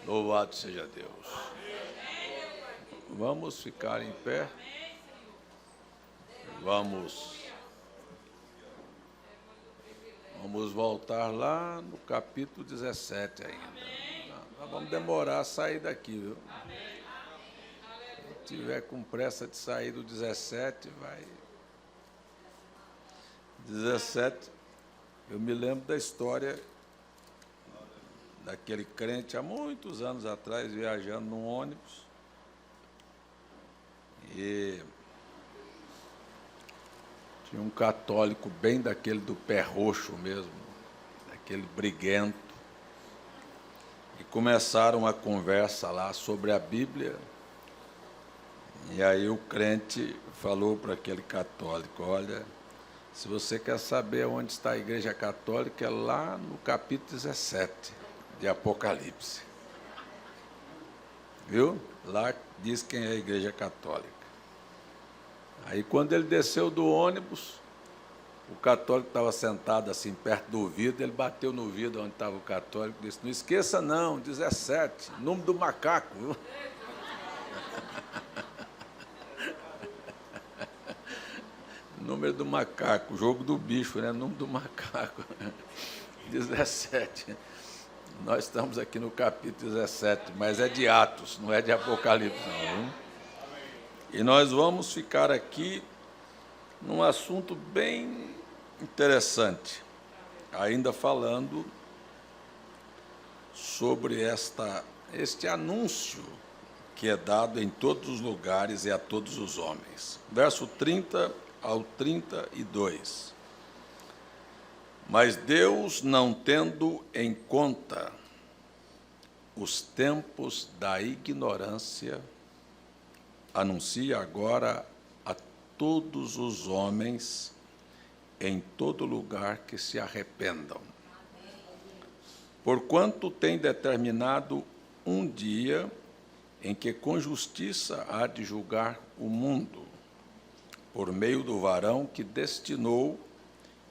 Louvado seja Deus. Vamos ficar em pé. Vamos voltar lá no capítulo 17 ainda. Nós vamos demorar a sair daqui, viu? Se tiver com pressa de sair do 17, vai. 17, eu me lembro da história daquele crente há muitos anos atrás, viajando num ônibus. E tinha um católico bem daquele do pé roxo mesmo, daquele briguento. E começaram a conversa lá sobre a Bíblia. E aí o crente falou para aquele católico: olha, se você quer saber onde está a Igreja Católica, é lá no capítulo 17 de Apocalipse. Viu? Lá diz quem é a Igreja Católica. Aí, quando ele desceu do ônibus, o católico estava sentado assim, perto do vidro, ele bateu no vidro onde estava o católico e disse: não esqueça não, 17, número do macaco. Viu? Número do macaco, jogo do bicho, né? Número do macaco. 17. Nós estamos aqui no capítulo 17, mas é de Atos, não é de Apocalipse, não. E nós vamos ficar aqui num assunto bem interessante, ainda falando sobre este anúncio que é dado em todos os lugares e a todos os homens. Verso 30 ao 32. Mas Deus, não tendo em conta os tempos da ignorância, anuncia agora a todos os homens em todo lugar que se arrependam. Porquanto tem determinado um dia em que com justiça há de julgar o mundo, por meio do varão que destinou,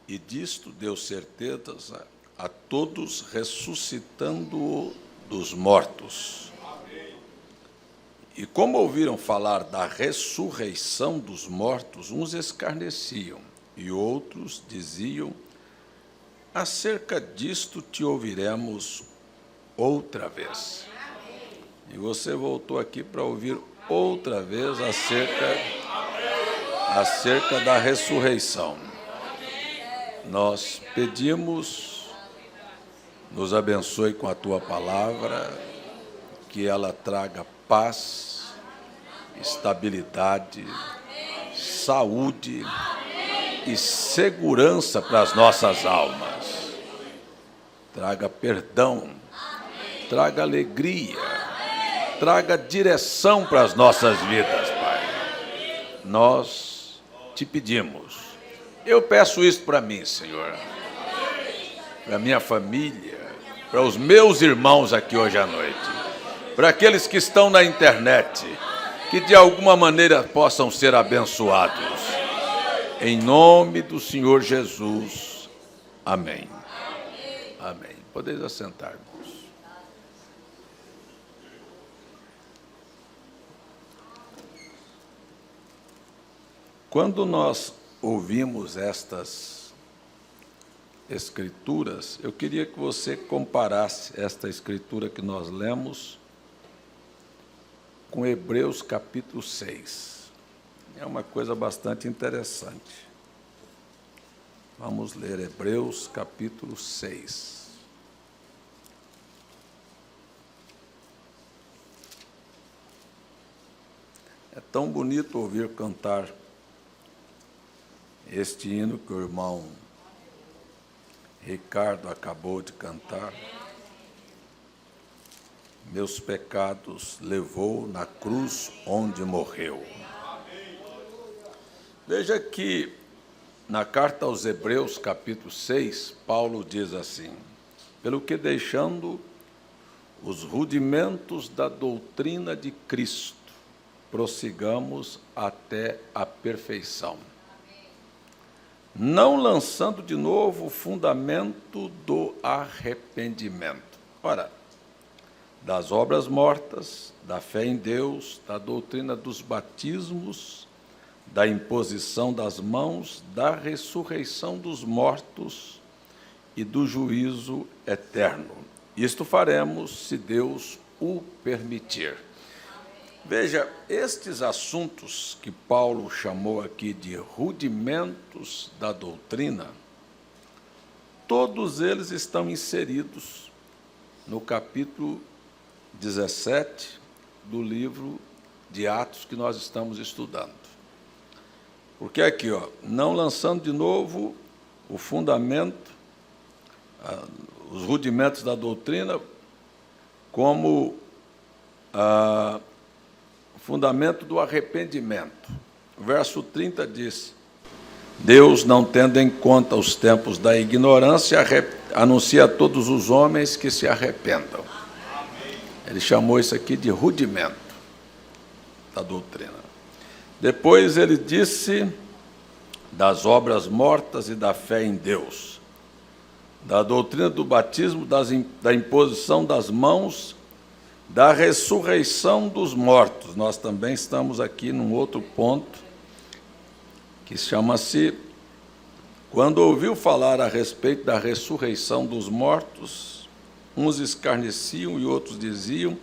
e disto deu certeza a todos, ressuscitando-o dos mortos. E como ouviram falar da ressurreição dos mortos, uns escarneciam, e outros diziam: acerca disto te ouviremos outra vez. E você voltou aqui para ouvir outra vez acerca da ressurreição. Nós pedimos, nos abençoe com a tua palavra, que ela traga paz, estabilidade, saúde e segurança para as nossas almas. Traga perdão, traga alegria, traga direção para as nossas vidas, Pai. Nós te pedimos. Eu peço isso para mim, Senhor, para minha família, para os meus irmãos aqui hoje à noite, para aqueles que estão na internet, que de alguma maneira possam ser abençoados. Em nome do Senhor Jesus. Amém. Amém. Podeis assentar-vos. Quando nós ouvimos estas escrituras, eu queria que você comparasse esta escritura que nós lemos com Hebreus capítulo 6. É uma coisa bastante interessante. Vamos ler Hebreus capítulo 6. É tão bonito ouvir cantar este hino que o irmão Ricardo acabou de cantar. Meus pecados levou na cruz onde morreu. Veja que na carta aos Hebreus, capítulo 6, Paulo diz assim: pelo que deixando os rudimentos da doutrina de Cristo, prossigamos até a perfeição, não lançando de novo o fundamento do arrependimento. Ora, das obras mortas, da fé em Deus, da doutrina dos batismos, da imposição das mãos, da ressurreição dos mortos e do juízo eterno. Isto faremos, se Deus o permitir. Veja, estes assuntos que Paulo chamou aqui de rudimentos da doutrina, todos eles estão inseridos no capítulo 17 do livro de Atos que nós estamos estudando. Porque aqui, não lançando de novo o fundamento, os rudimentos da doutrina, como fundamento do arrependimento. O verso 30 diz: Deus, não tendo em conta os tempos da ignorância, anuncia a todos os homens que se arrependam. Ele chamou isso aqui de rudimento da doutrina. Depois ele disse das obras mortas e da fé em Deus, da doutrina do batismo, da imposição das mãos, da ressurreição dos mortos. Nós também estamos aqui num outro ponto, que chama-se, quando ouviu falar a respeito da ressurreição dos mortos, uns escarneciam e outros diziam,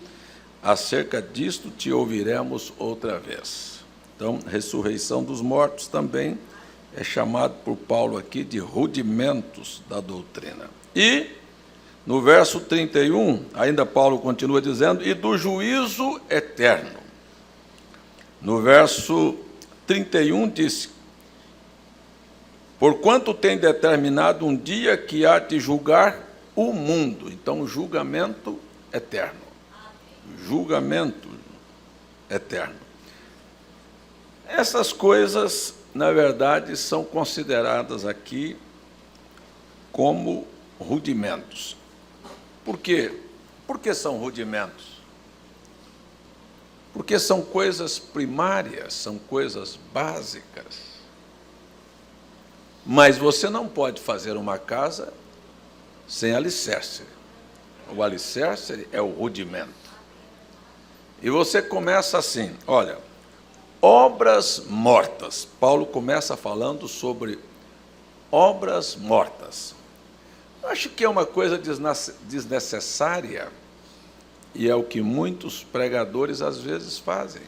acerca disto te ouviremos outra vez. Então, ressurreição dos mortos também é chamado por Paulo aqui de rudimentos da doutrina. E, no verso 31, ainda Paulo continua dizendo, e do juízo eterno. No verso 31 diz, porquanto tem determinado um dia que há de julgar o mundo. Então, julgamento eterno. Julgamento eterno. Essas coisas, na verdade, são consideradas aqui como rudimentos. Por quê? Por que são rudimentos? Porque são coisas primárias, são coisas básicas. Mas você não pode fazer uma casa sem alicerce. O alicerce é o rudimento. E você começa assim, olha, obras mortas. Paulo começa falando sobre obras mortas. Eu acho que é uma coisa desnecessária, e é o que muitos pregadores às vezes fazem.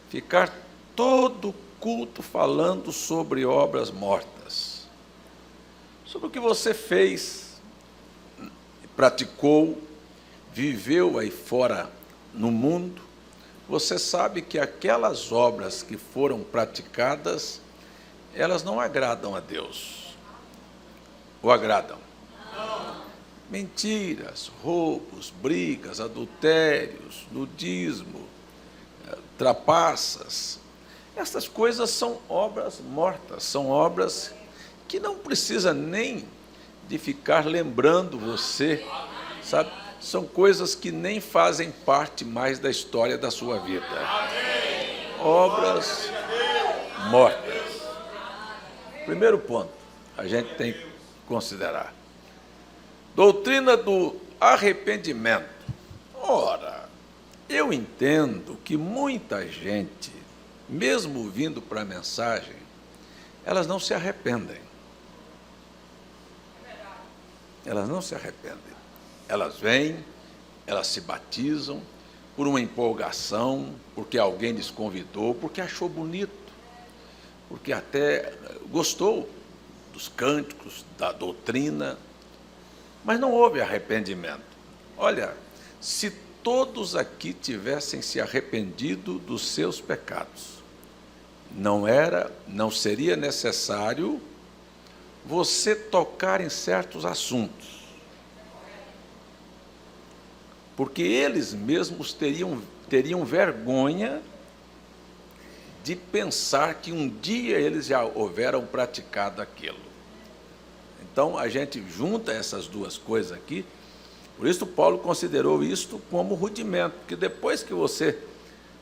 Ficar todo culto falando sobre obras mortas. Sobre o que você fez, praticou, viveu aí fora no mundo. Você sabe que aquelas obras que foram praticadas, elas não agradam a Deus. Ou agradam? Não. Mentiras, roubos, brigas, adultérios, nudismo, trapaças. Essas coisas são obras mortas, são obras que não precisa nem de ficar lembrando você, sabe? São coisas que nem fazem parte mais da história da sua vida. Obras mortas. Primeiro ponto, a gente tem que considerar. Doutrina do arrependimento. Ora, eu entendo que muita gente, mesmo vindo para a mensagem, elas não se arrependem. Elas não se arrependem. Elas vêm, elas se batizam por uma empolgação, porque alguém lhes convidou, porque achou bonito, porque até gostou dos cânticos, da doutrina, mas não houve arrependimento. Olha, se todos aqui tivessem se arrependido dos seus pecados, não seria necessário você tocar em certos assuntos, porque eles mesmos teriam vergonha de pensar que um dia eles já houveram praticado aquilo. Então, a gente junta essas duas coisas aqui, por isso Paulo considerou isto como rudimento, porque depois que você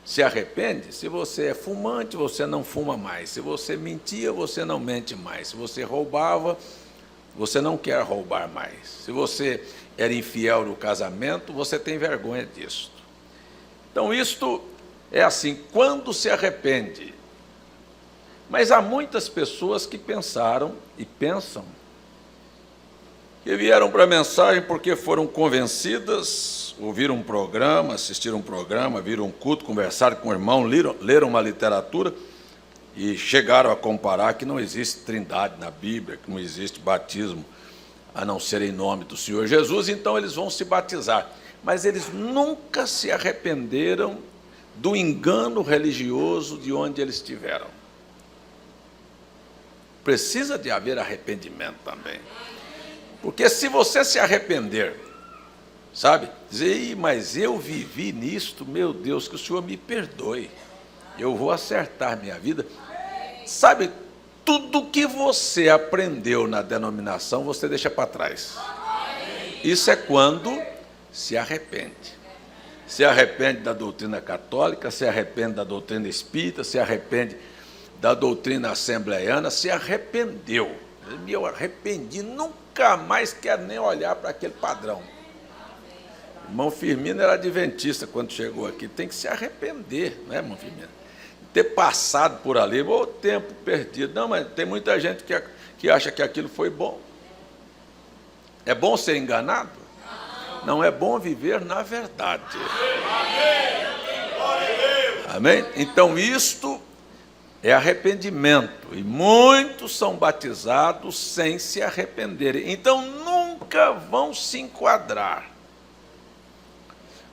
se arrepende, se você é fumante, você não fuma mais, se você mentia, você não mente mais, se você roubava, você não quer roubar mais, se você era infiel no casamento, você tem vergonha disso. Então, isto é assim, quando se arrepende. Mas há muitas pessoas que pensaram e pensam que vieram para a mensagem porque foram convencidas, ouviram um programa, assistiram um programa, viram um culto, conversaram com o irmão, leram uma literatura e chegaram a comparar que não existe trindade na Bíblia, que não existe batismo a não ser em nome do Senhor Jesus, então eles vão se batizar. Mas eles nunca se arrependeram do engano religioso de onde eles estiveram. Precisa de haver arrependimento também. Porque se você se arrepender, sabe, dizer, mas eu vivi nisto, meu Deus, que o Senhor me perdoe, eu vou acertar minha vida. Sabe, tudo que você aprendeu na denominação, você deixa para trás. Isso é quando se arrepende. Se arrepende da doutrina católica, se arrepende da doutrina espírita, se arrepende da doutrina assembleiana, se arrependeu. Eu arrependi, nunca mais quero nem olhar para aquele padrão. O irmão Firmino era adventista quando chegou aqui, tem que se arrepender, não é, irmão Firmino? Ter passado por ali, o tempo perdido. Não, mas tem muita gente que acha que aquilo foi bom. É bom ser enganado? Não, é bom viver na verdade. Amém? Então, isto é arrependimento, e muitos são batizados sem se arrependerem. Então, nunca vão se enquadrar.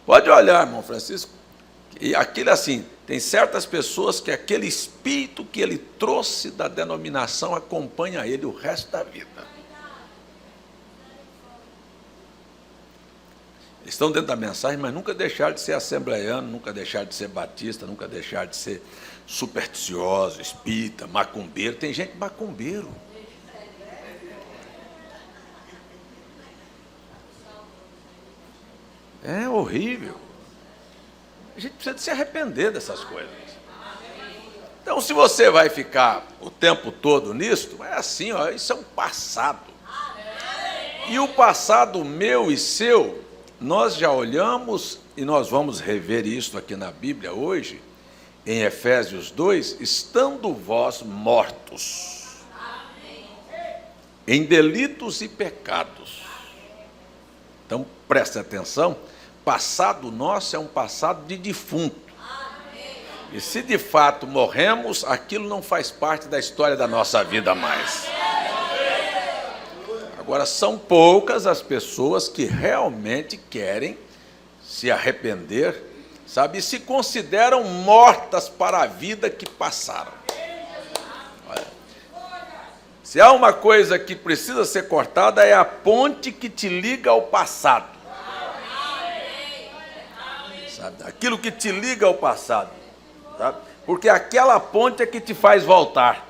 Pode olhar, irmão Francisco, e aquilo assim, tem certas pessoas que aquele espírito que ele trouxe da denominação acompanha ele o resto da vida. Eles estão dentro da mensagem, mas nunca deixaram de ser assembleiano, nunca deixaram de ser batista, nunca deixaram de ser supersticioso, espírita, macumbeiro. Tem gente macumbeiro. É horrível. A gente precisa de se arrepender dessas coisas. Então, se você vai ficar o tempo todo nisso, é assim, ó, isso é um passado. E o passado meu e seu, nós já olhamos, e nós vamos rever isso aqui na Bíblia hoje, em Efésios 2, estando vós mortos em delitos e pecados. Então, preste atenção, passado nosso é um passado de defunto. E se de fato morremos, aquilo não faz parte da história da nossa vida mais. Agora, são poucas as pessoas que realmente querem se arrepender, sabe, e se consideram mortas para a vida que passaram. Olha, se há uma coisa que precisa ser cortada, é a ponte que te liga ao passado. Sabe, aquilo que te liga ao passado. Sabe? Porque aquela ponte é que te faz voltar.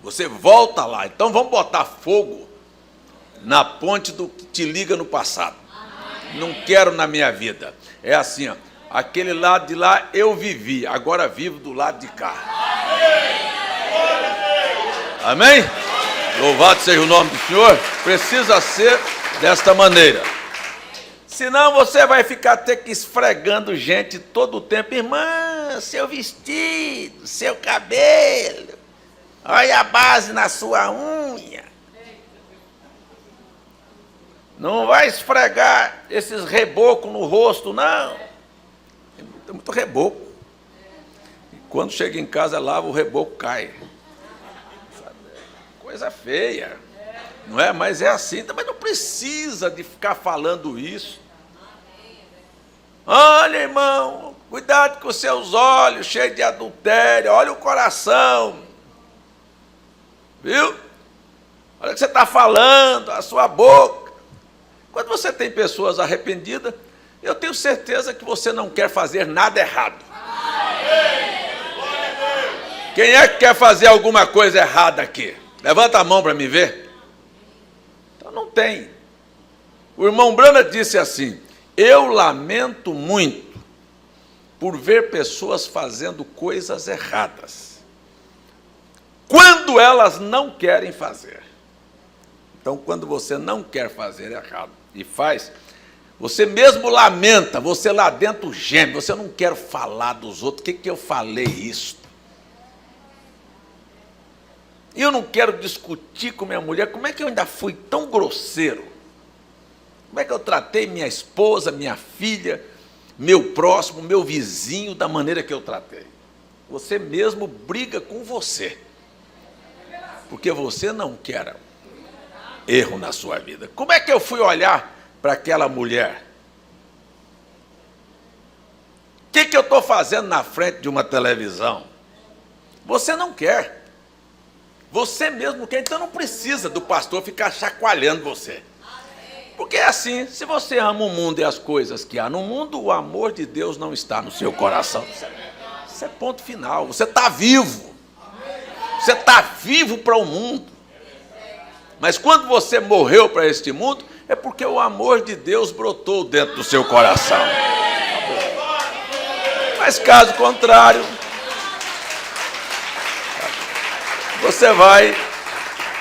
Você volta lá. Então vamos botar fogo na ponte do que te liga no passado. Não quero na minha vida. É assim, ó, aquele lado de lá eu vivi, agora vivo do lado de cá. Amém? Louvado seja o nome do Senhor. Precisa ser desta maneira. Senão você vai ficar ter que esfregando gente todo o tempo. Irmã, seu vestido, seu cabelo, olha a base na sua unha. Não vai esfregar esses rebocos no rosto, não. Tem muito reboco. E quando chega em casa, lava, o reboco cai. Coisa feia. Não é? Mas é assim. Mas não precisa de ficar falando isso. Olha, irmão, cuidado com os seus olhos cheios de adultério. Olha o coração. Viu? Olha o que você está falando, a sua boca. Quando você tem pessoas arrependidas, eu tenho certeza que você não quer fazer nada errado. Quem é que quer fazer alguma coisa errada aqui? Levanta a mão para me ver. Então não tem. O irmão Brana disse assim: eu lamento muito por ver pessoas fazendo coisas erradas, quando elas não querem fazer. Então, quando você não quer fazer errado e faz, você mesmo lamenta, você lá dentro geme, você não quer falar dos outros, o que eu falei isso? Eu não quero discutir com minha mulher, como é que eu ainda fui tão grosseiro? Como é que eu tratei minha esposa, minha filha, meu próximo, meu vizinho, da maneira que eu tratei? Você mesmo briga com você, porque você não quer erro na sua vida. Como é que eu fui olhar para aquela mulher? O que eu estou fazendo na frente de uma televisão? Você não quer. Você mesmo quer, então não precisa do pastor ficar chacoalhando você. Porque é assim, se você ama o mundo e as coisas que há no mundo, o amor de Deus não está no seu coração. Isso é ponto final. Você está vivo. Você está vivo para o mundo. Mas quando você morreu para este mundo, é porque o amor de Deus brotou dentro do seu coração. Mas caso contrário, você vai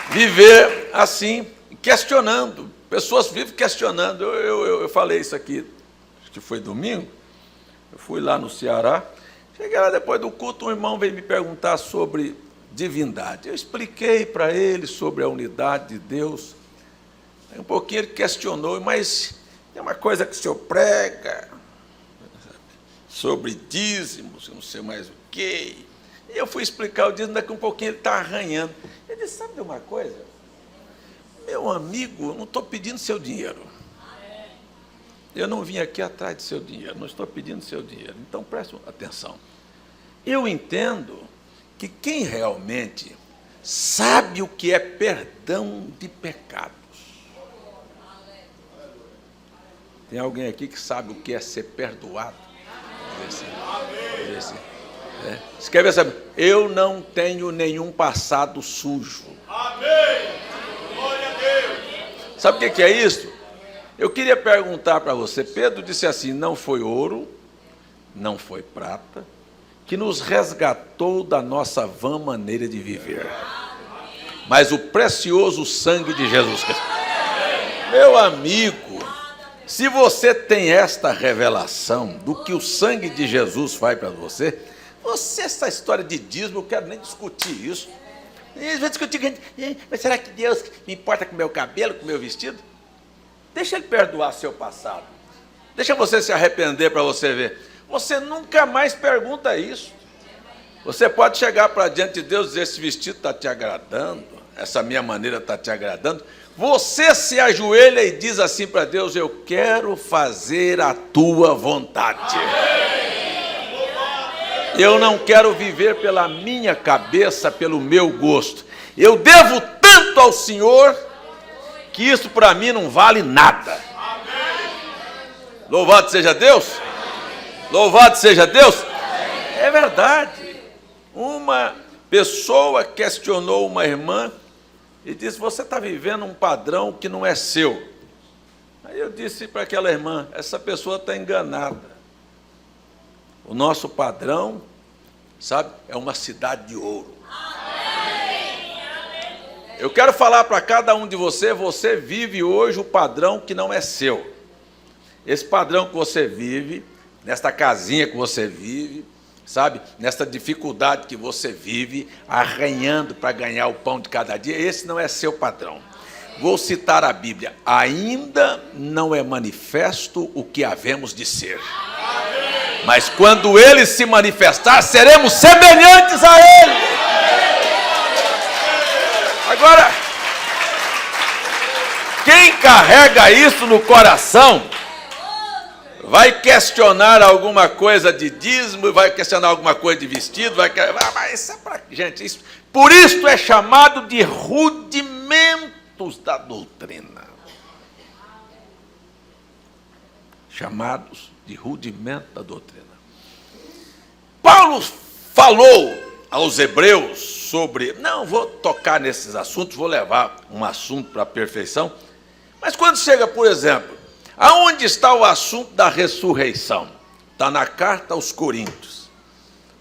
viver assim, questionando. Pessoas vivem questionando. Eu falei isso aqui, acho que foi domingo. Eu fui lá no Ceará. Cheguei lá depois do culto, um irmão veio me perguntar sobre divindade. Eu expliquei para ele sobre a unidade de Deus. Aí um pouquinho ele questionou, mas tem uma coisa que o senhor prega sobre dízimos, não sei mais o quê. E eu fui explicar o dízimo, daqui um pouquinho ele está arranhando. Ele disse, sabe de uma coisa? Meu amigo, eu não estou pedindo seu dinheiro. Eu não vim aqui atrás de seu dinheiro, não estou pedindo seu dinheiro. Então, preste atenção. Eu entendo que quem realmente sabe o que é perdão de pecados. Tem alguém aqui que sabe o que é ser perdoado? Escreve essa. Eu não tenho nenhum passado sujo. Amém. Glória a Deus. Sabe o que é isso? Eu queria perguntar para você. Pedro disse assim: não foi ouro, não foi prata, que nos resgatou da nossa vã maneira de viver, mas o precioso sangue de Jesus Cristo. Meu amigo, se você tem esta revelação do que o sangue de Jesus faz para você, essa história de dízimo, eu não quero nem discutir isso. Vai discutir, mas será que Deus me importa com o meu cabelo, com o meu vestido? Deixa Ele perdoar seu passado. Deixa você se arrepender para você ver. Você nunca mais pergunta isso. Você pode chegar para diante de Deus e dizer, esse vestido está te agradando, essa minha maneira está te agradando. Você se ajoelha e diz assim para Deus, eu quero fazer a tua vontade. Eu não quero viver pela minha cabeça, pelo meu gosto. Eu devo tanto ao Senhor, que isso para mim não vale nada. Louvado seja Deus. Louvado seja Deus. É verdade. Uma pessoa questionou uma irmã e disse, você está vivendo um padrão que não é seu. Aí eu disse para aquela irmã, essa pessoa está enganada. O nosso padrão, sabe, é uma cidade de ouro. Eu quero falar para cada um de vocês, você vive hoje o padrão que não é seu. Esse padrão que você vive, nesta casinha que você vive, sabe, nesta dificuldade que você vive, arranhando para ganhar o pão de cada dia, esse não é seu padrão. Vou citar a Bíblia, ainda não é manifesto o que havemos de ser. Mas quando Ele se manifestar, seremos semelhantes a Ele. Agora, quem carrega isso no coração, vai questionar alguma coisa de dízimo, vai questionar alguma coisa de vestido, mas isso é para gente, isso, por isso é chamado de rudimentos da doutrina. Chamados de rudimento da doutrina. Paulo falou aos hebreus sobre, não vou tocar nesses assuntos, vou levar um assunto para a perfeição, mas quando chega, por exemplo, aonde está o assunto da ressurreição? Está na carta aos Coríntios.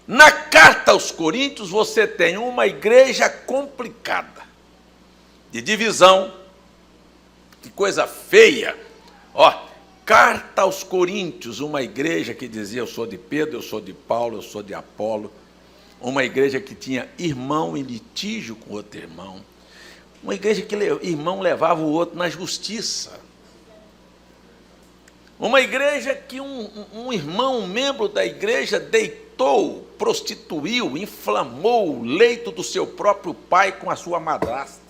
Na carta aos Coríntios você tem uma igreja complicada, de divisão, que coisa feia. Ó, carta aos Coríntios, uma igreja que dizia: eu sou de Pedro, eu sou de Paulo, eu sou de Apolo. Uma igreja que tinha irmão em litígio com outro irmão. Uma igreja que o irmão levava o outro na justiça. Uma igreja que um irmão, um membro da igreja, deitou, prostituiu, inflamou o leito do seu próprio pai com a sua madrasta.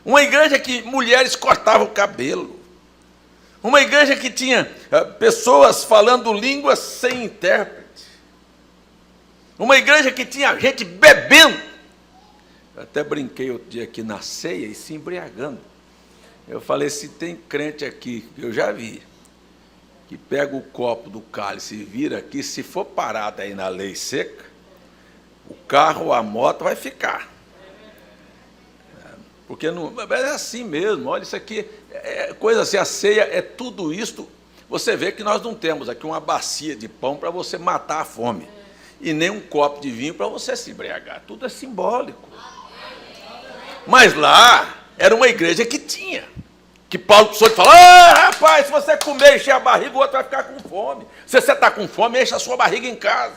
Uma igreja que mulheres cortavam o cabelo. Uma igreja que tinha pessoas falando línguas sem intérprete. Uma igreja que tinha gente bebendo. Eu até brinquei outro dia aqui na ceia e se embriagando. Eu falei: se tem crente aqui, eu já vi, que pega o copo do cálice e vira aqui, se for parado aí na lei seca, o carro ou a moto vai ficar. Porque não, é assim mesmo. Olha, isso aqui é coisa assim, a ceia é tudo isto. Você vê que nós não temos aqui uma bacia de pão para você matar a fome, e nem um copo de vinho para você se embriagar. Tudo é simbólico. Mas lá era uma igreja que tinha. Que Paulo precisou de falar: ah, rapaz, se você comer e encher a barriga, o outro vai ficar com fome. Se você está com fome, enche a sua barriga em casa.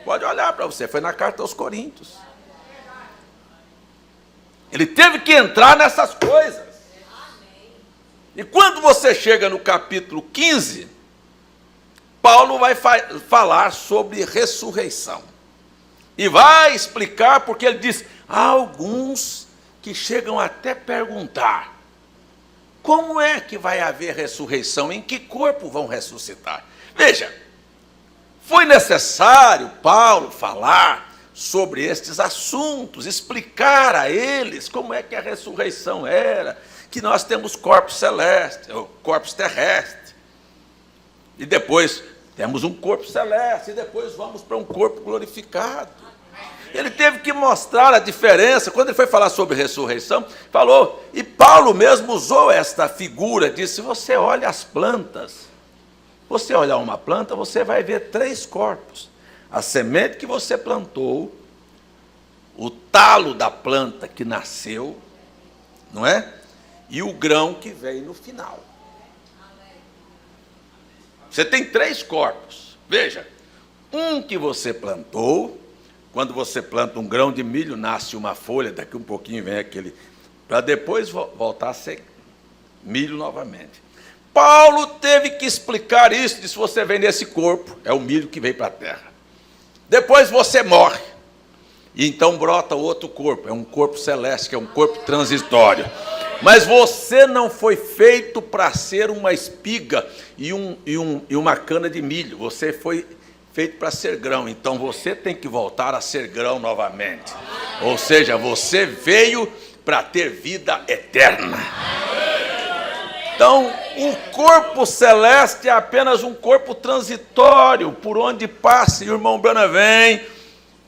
Pode olhar para você, foi na carta aos Coríntios. Ele teve que entrar nessas coisas. E quando você chega no capítulo 15, Paulo vai falar sobre ressurreição. E vai explicar, porque ele diz: há alguns que chegam até perguntar: como é que vai haver ressurreição? Em que corpo vão ressuscitar? Veja, foi necessário Paulo falar sobre estes assuntos, explicar a eles como é que a ressurreição era, que nós temos corpos celestes, corpos terrestres, e depois temos um corpo celeste, e depois vamos para um corpo glorificado. Ele teve que mostrar a diferença. Quando ele foi falar sobre ressurreição, falou, e Paulo mesmo usou esta figura, disse: você olha as plantas, você olhar uma planta, você vai ver 3 corpos: a semente que você plantou, o talo da planta que nasceu, não é? E o grão que veio no final. Você tem 3 corpos. Veja, um que você plantou. Quando você planta um grão de milho, nasce uma folha, daqui um pouquinho vem aquele, para depois voltar a ser milho novamente. Paulo teve que explicar isso, disse: você vem nesse corpo, é o milho que veio para a terra. Depois você morre, e então brota outro corpo, é um corpo celeste, que é um corpo transitório. Mas você não foi feito para ser uma espiga e uma cana de milho, você foi feito para ser grão, então você tem que voltar a ser grão novamente. Ou seja, você veio para ter vida eterna. Então, o corpo celeste é apenas um corpo transitório, por onde passa, e o irmão Branham vem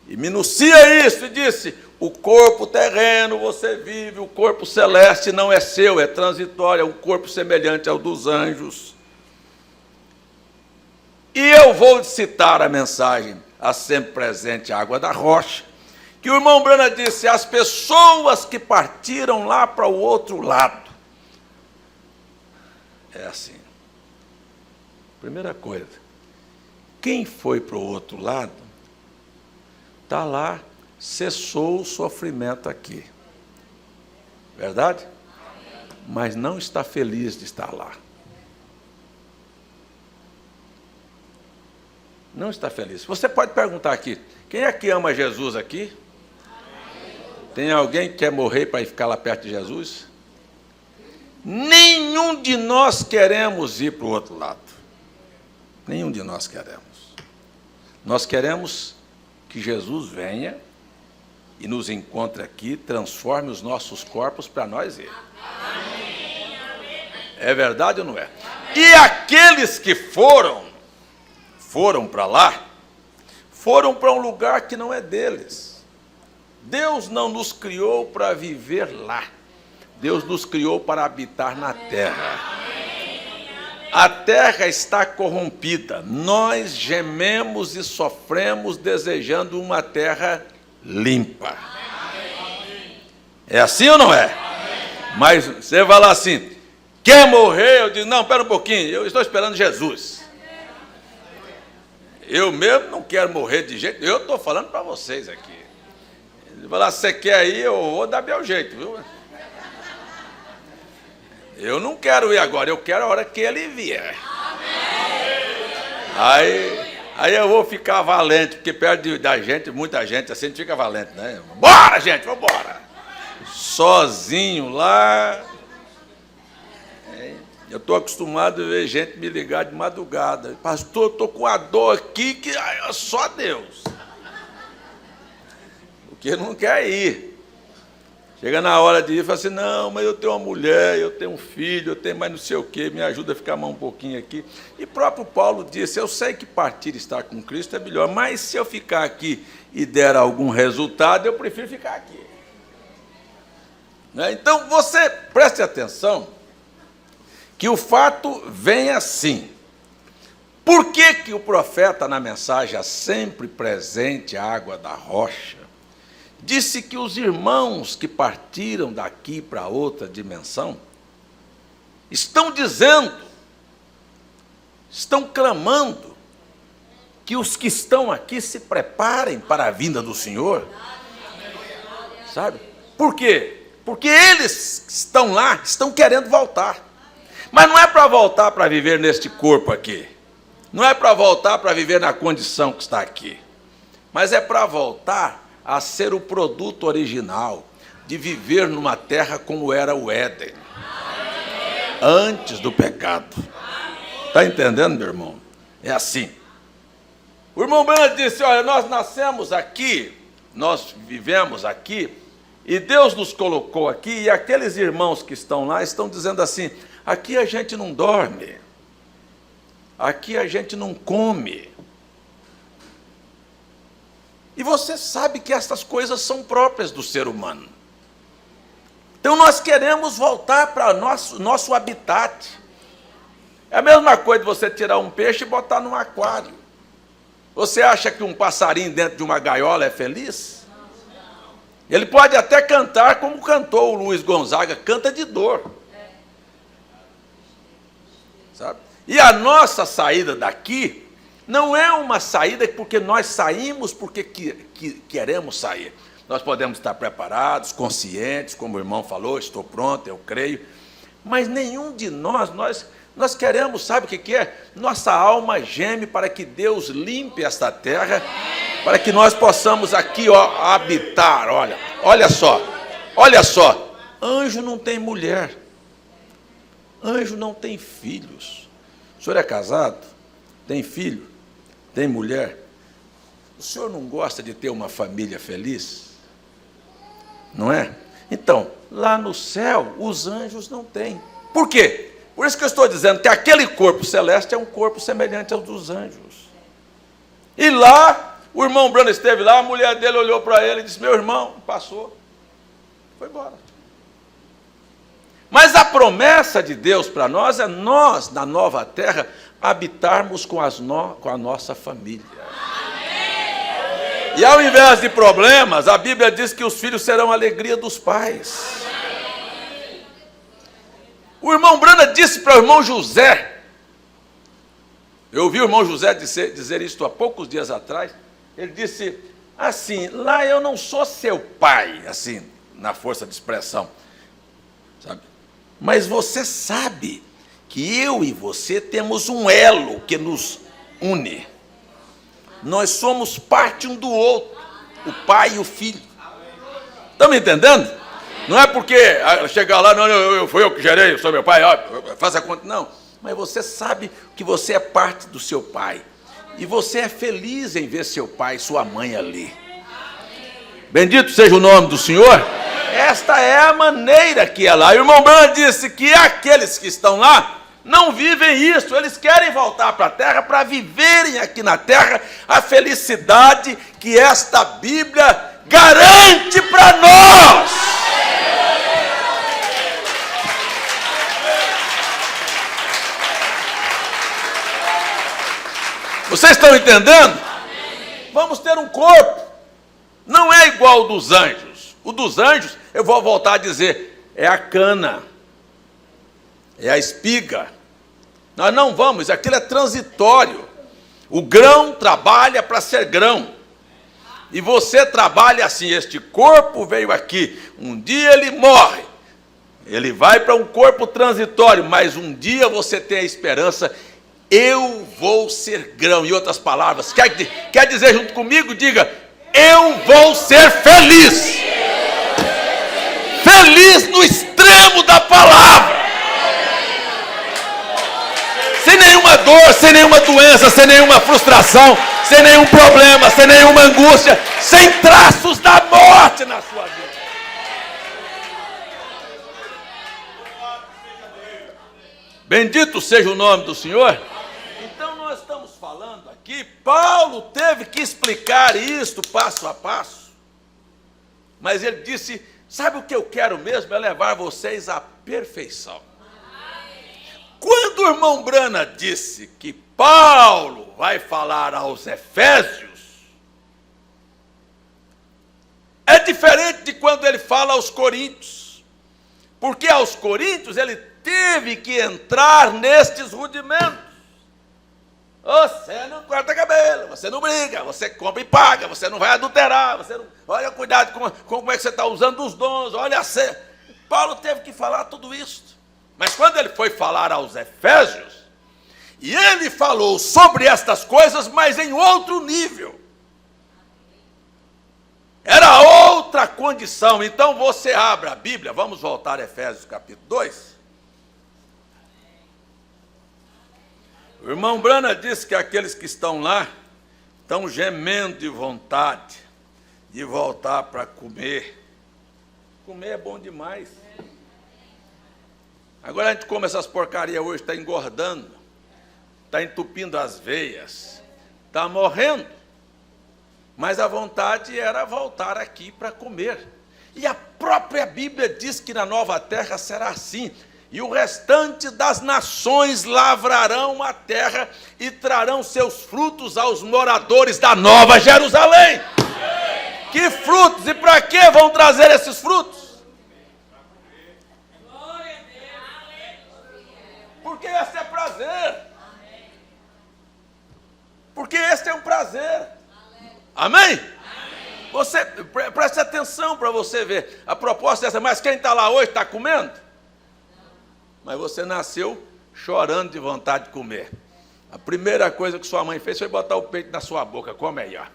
e minucia isso, e disse: o corpo terreno você vive, o corpo celeste não é seu, é transitório, é um corpo semelhante ao dos anjos. E eu vou citar a mensagem A Sempre Presente Água da Rocha, que o irmão Branham disse: as pessoas que partiram lá para o outro lado. É assim. Primeira coisa, quem foi para o outro lado, está lá, cessou o sofrimento aqui. Verdade? Mas não está feliz de estar lá. Não está feliz. Você pode perguntar aqui: quem é que ama Jesus aqui? Tem alguém que quer morrer para ir ficar lá perto de Jesus? Nenhum de nós queremos ir para o outro lado. Nenhum de nós queremos. Nós queremos que Jesus venha e nos encontre aqui, transforme os nossos corpos para nós ir. É verdade ou não é? E aqueles que foram para lá, foram para um lugar que não é deles. Deus não nos criou para viver lá. Deus nos criou para habitar na terra. A terra está corrompida. Nós gememos e sofremos desejando uma terra limpa. É assim ou não é? Mas você vai lá assim, quer morrer? Eu digo, não, espera um pouquinho, eu estou esperando Jesus. Eu mesmo não quero morrer de jeito, eu estou falando para vocês aqui. Ele vai lá, você quer ir, eu vou dar meu jeito, viu? Eu não quero ir agora, eu quero a hora que ele vier. Aí eu vou ficar valente, porque perto da gente, muita gente assim, a gente fica valente, né? Bora, gente, vamos embora. Sozinho lá. Eu estou acostumado a ver gente me ligar de madrugada. Pastor, estou com a dor aqui que é só Deus. Porque não quer ir. Chega na hora de ir, fala assim, não, mas eu tenho uma mulher, eu tenho um filho, eu tenho mais não sei o quê, me ajuda a ficar mais um pouquinho aqui. E próprio Paulo disse, eu sei que partir e estar com Cristo é melhor, mas se eu ficar aqui e der algum resultado, eu prefiro ficar aqui. Então, você preste atenção que o fato vem assim. Por que o profeta, na mensagem a sempre presente a água da rocha, disse que os irmãos que partiram daqui para outra dimensão estão dizendo, estão clamando que os que estão aqui se preparem para a vinda do Senhor? Sabe? Por quê? Porque eles que estão lá, estão querendo voltar. Mas não é para voltar para viver neste corpo aqui. Não é para voltar para viver na condição que está aqui. Mas é para voltar a ser o produto original de viver numa terra como era o Éden, antes do pecado. Está entendendo, meu irmão? É assim. O irmão Branham disse, olha, nós nascemos aqui, nós vivemos aqui, e Deus nos colocou aqui, e aqueles irmãos que estão lá estão dizendo assim, aqui a gente não dorme, aqui a gente não come. E você sabe que essas coisas são próprias do ser humano. Então nós queremos voltar para nosso habitat. É a mesma coisa de você tirar um peixe e botar num aquário. Você acha que um passarinho dentro de uma gaiola é feliz? Ele pode até cantar como cantou o Luiz Gonzaga, canta de dor. Sabe? E a nossa saída daqui não é uma saída porque nós saímos porque queremos sair. Nós podemos estar preparados, conscientes, como o irmão falou, estou pronto, eu creio. Mas nenhum de nós queremos, sabe o que é? Nossa alma geme para que Deus limpe esta terra, para que nós possamos aqui habitar. Olha só. Anjo não tem mulher. Anjo não tem filhos. O senhor é casado? Tem filho? Tem mulher? O senhor não gosta de ter uma família feliz? Não é? Então, lá no céu, os anjos não têm. Por quê? Por isso que eu estou dizendo que aquele corpo celeste é um corpo semelhante ao dos anjos. E lá, o irmão Branham esteve lá, a mulher dele olhou para ele e disse, meu irmão, passou. Foi embora. Mas a promessa de Deus para nós é nós, na nova terra, habitarmos com a nossa família. E ao invés de problemas, a Bíblia diz que os filhos serão a alegria dos pais. O irmão Branham disse para o irmão José, eu ouvi o irmão José dizer isto há poucos dias atrás, ele disse assim, lá eu não sou seu pai, assim, na força de expressão, sabe? Mas você sabe que eu e você temos um elo que nos une. Nós somos parte um do outro, o pai e o filho. Estão me entendendo? Não é porque chegar lá, não, foi eu que gerei, eu sou meu pai, faça a conta. Não, mas você sabe que você é parte do seu pai. E você é feliz em ver seu pai e sua mãe ali. Bendito seja o nome do Senhor. Esta é a maneira que é lá. O irmão Branham disse que aqueles que estão lá não vivem isso. Eles querem voltar para a terra para viverem aqui na terra a felicidade que esta Bíblia garante para nós. Vocês estão entendendo? Vamos ter um corpo. Não é igual ao dos anjos. O dos anjos, eu vou voltar a dizer, é a cana, é a espiga. Nós não vamos, aquilo é transitório. O grão trabalha para ser grão. E você trabalha assim, este corpo veio aqui, um dia ele morre, ele vai para um corpo transitório, mas um dia você tem a esperança, eu vou ser grão. Em outras palavras, quer dizer junto comigo? Diga, eu vou ser feliz. Feliz no extremo da palavra. Sem nenhuma dor, sem nenhuma doença, sem nenhuma frustração, sem nenhum problema, sem nenhuma angústia, sem traços da morte na sua vida. Bendito seja o nome do Senhor. Então nós estamos falando aqui, Paulo teve que explicar isto passo a passo. Mas ele disse, sabe o que eu quero mesmo? É levar vocês à perfeição. Quando o irmão Brana disse que Paulo vai falar aos Efésios, é diferente de quando ele fala aos Coríntios. Porque aos Coríntios ele teve que entrar nestes rudimentos. Você não corta cabelo, você não briga, você compra e paga, você não vai adulterar, você não... Olha, cuidado com como é que você está usando os dons, olha a cena. Paulo teve que falar tudo isso. Mas quando ele foi falar aos Efésios, e ele falou sobre estas coisas, mas em outro nível. Era outra condição. Então você abre a Bíblia, vamos voltar a Efésios capítulo 2. O irmão Brana disse que aqueles que estão lá estão gemendo de vontade de voltar para comer. Comer é bom demais. Agora a gente come essas porcarias hoje, está engordando, está entupindo as veias, está morrendo. Mas a vontade era voltar aqui para comer. E a própria Bíblia diz que na nova terra será assim. E o restante das nações lavrarão a terra e trarão seus frutos aos moradores da nova Jerusalém. Que frutos? E para que vão trazer esses frutos? Porque esse é prazer. Porque esse é um prazer. Amém? Você, preste atenção para você ver. A proposta é essa, mas quem está lá hoje está comendo? Mas você nasceu chorando de vontade de comer. A primeira coisa que sua mãe fez foi botar o peito na sua boca. Come aí, ó.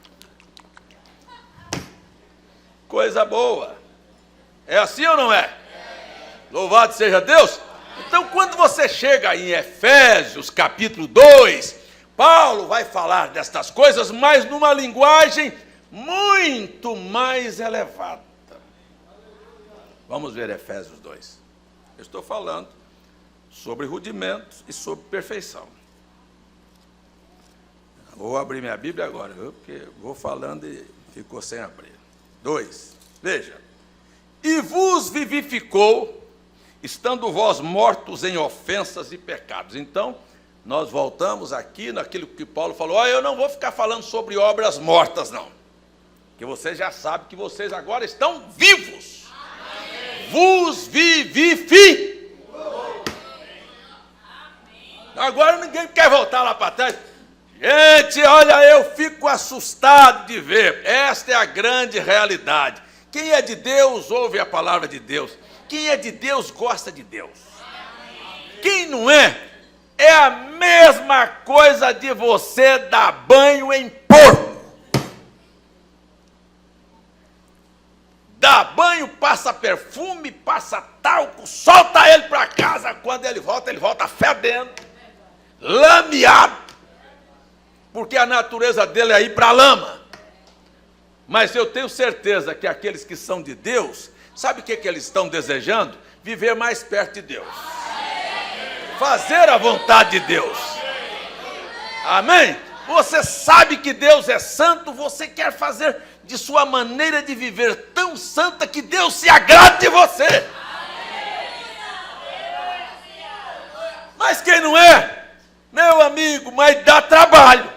Coisa boa. É assim ou não é? Louvado seja Deus. Então, quando você chega em Efésios, capítulo 2, Paulo vai falar destas coisas, mas numa linguagem muito mais elevada. Vamos ver Efésios 2. Eu estou falando sobre rudimentos e sobre perfeição. Vou abrir minha Bíblia agora, viu? Porque vou falando e ficou sem abrir. 2. Veja. E vos vivificou, estando vós mortos em ofensas e pecados. Então, nós voltamos aqui naquilo que Paulo falou. Eu não vou ficar falando sobre obras mortas, não. Porque vocês já sabem que vocês agora estão vivos. Amém. Vos vivificou. Agora ninguém quer voltar lá para trás. Gente, olha, eu fico assustado de ver. Esta é a grande realidade. Quem é de Deus ouve a palavra de Deus. Quem é de Deus gosta de Deus. Quem não é, é a mesma coisa de você dar banho em porco. Dá banho, passa perfume, passa talco, solta ele para casa. Quando ele volta fedendo, lameado, porque a natureza dele é ir para a lama. Mas eu tenho certeza que aqueles que são de Deus, sabe o que eles estão desejando? Viver mais perto de Deus. Fazer a vontade de Deus. Amém? Você sabe que Deus é santo, você quer fazer de sua maneira de viver tão santa que Deus se agrade de você. Mas quem não é? Meu amigo, mas dá trabalho.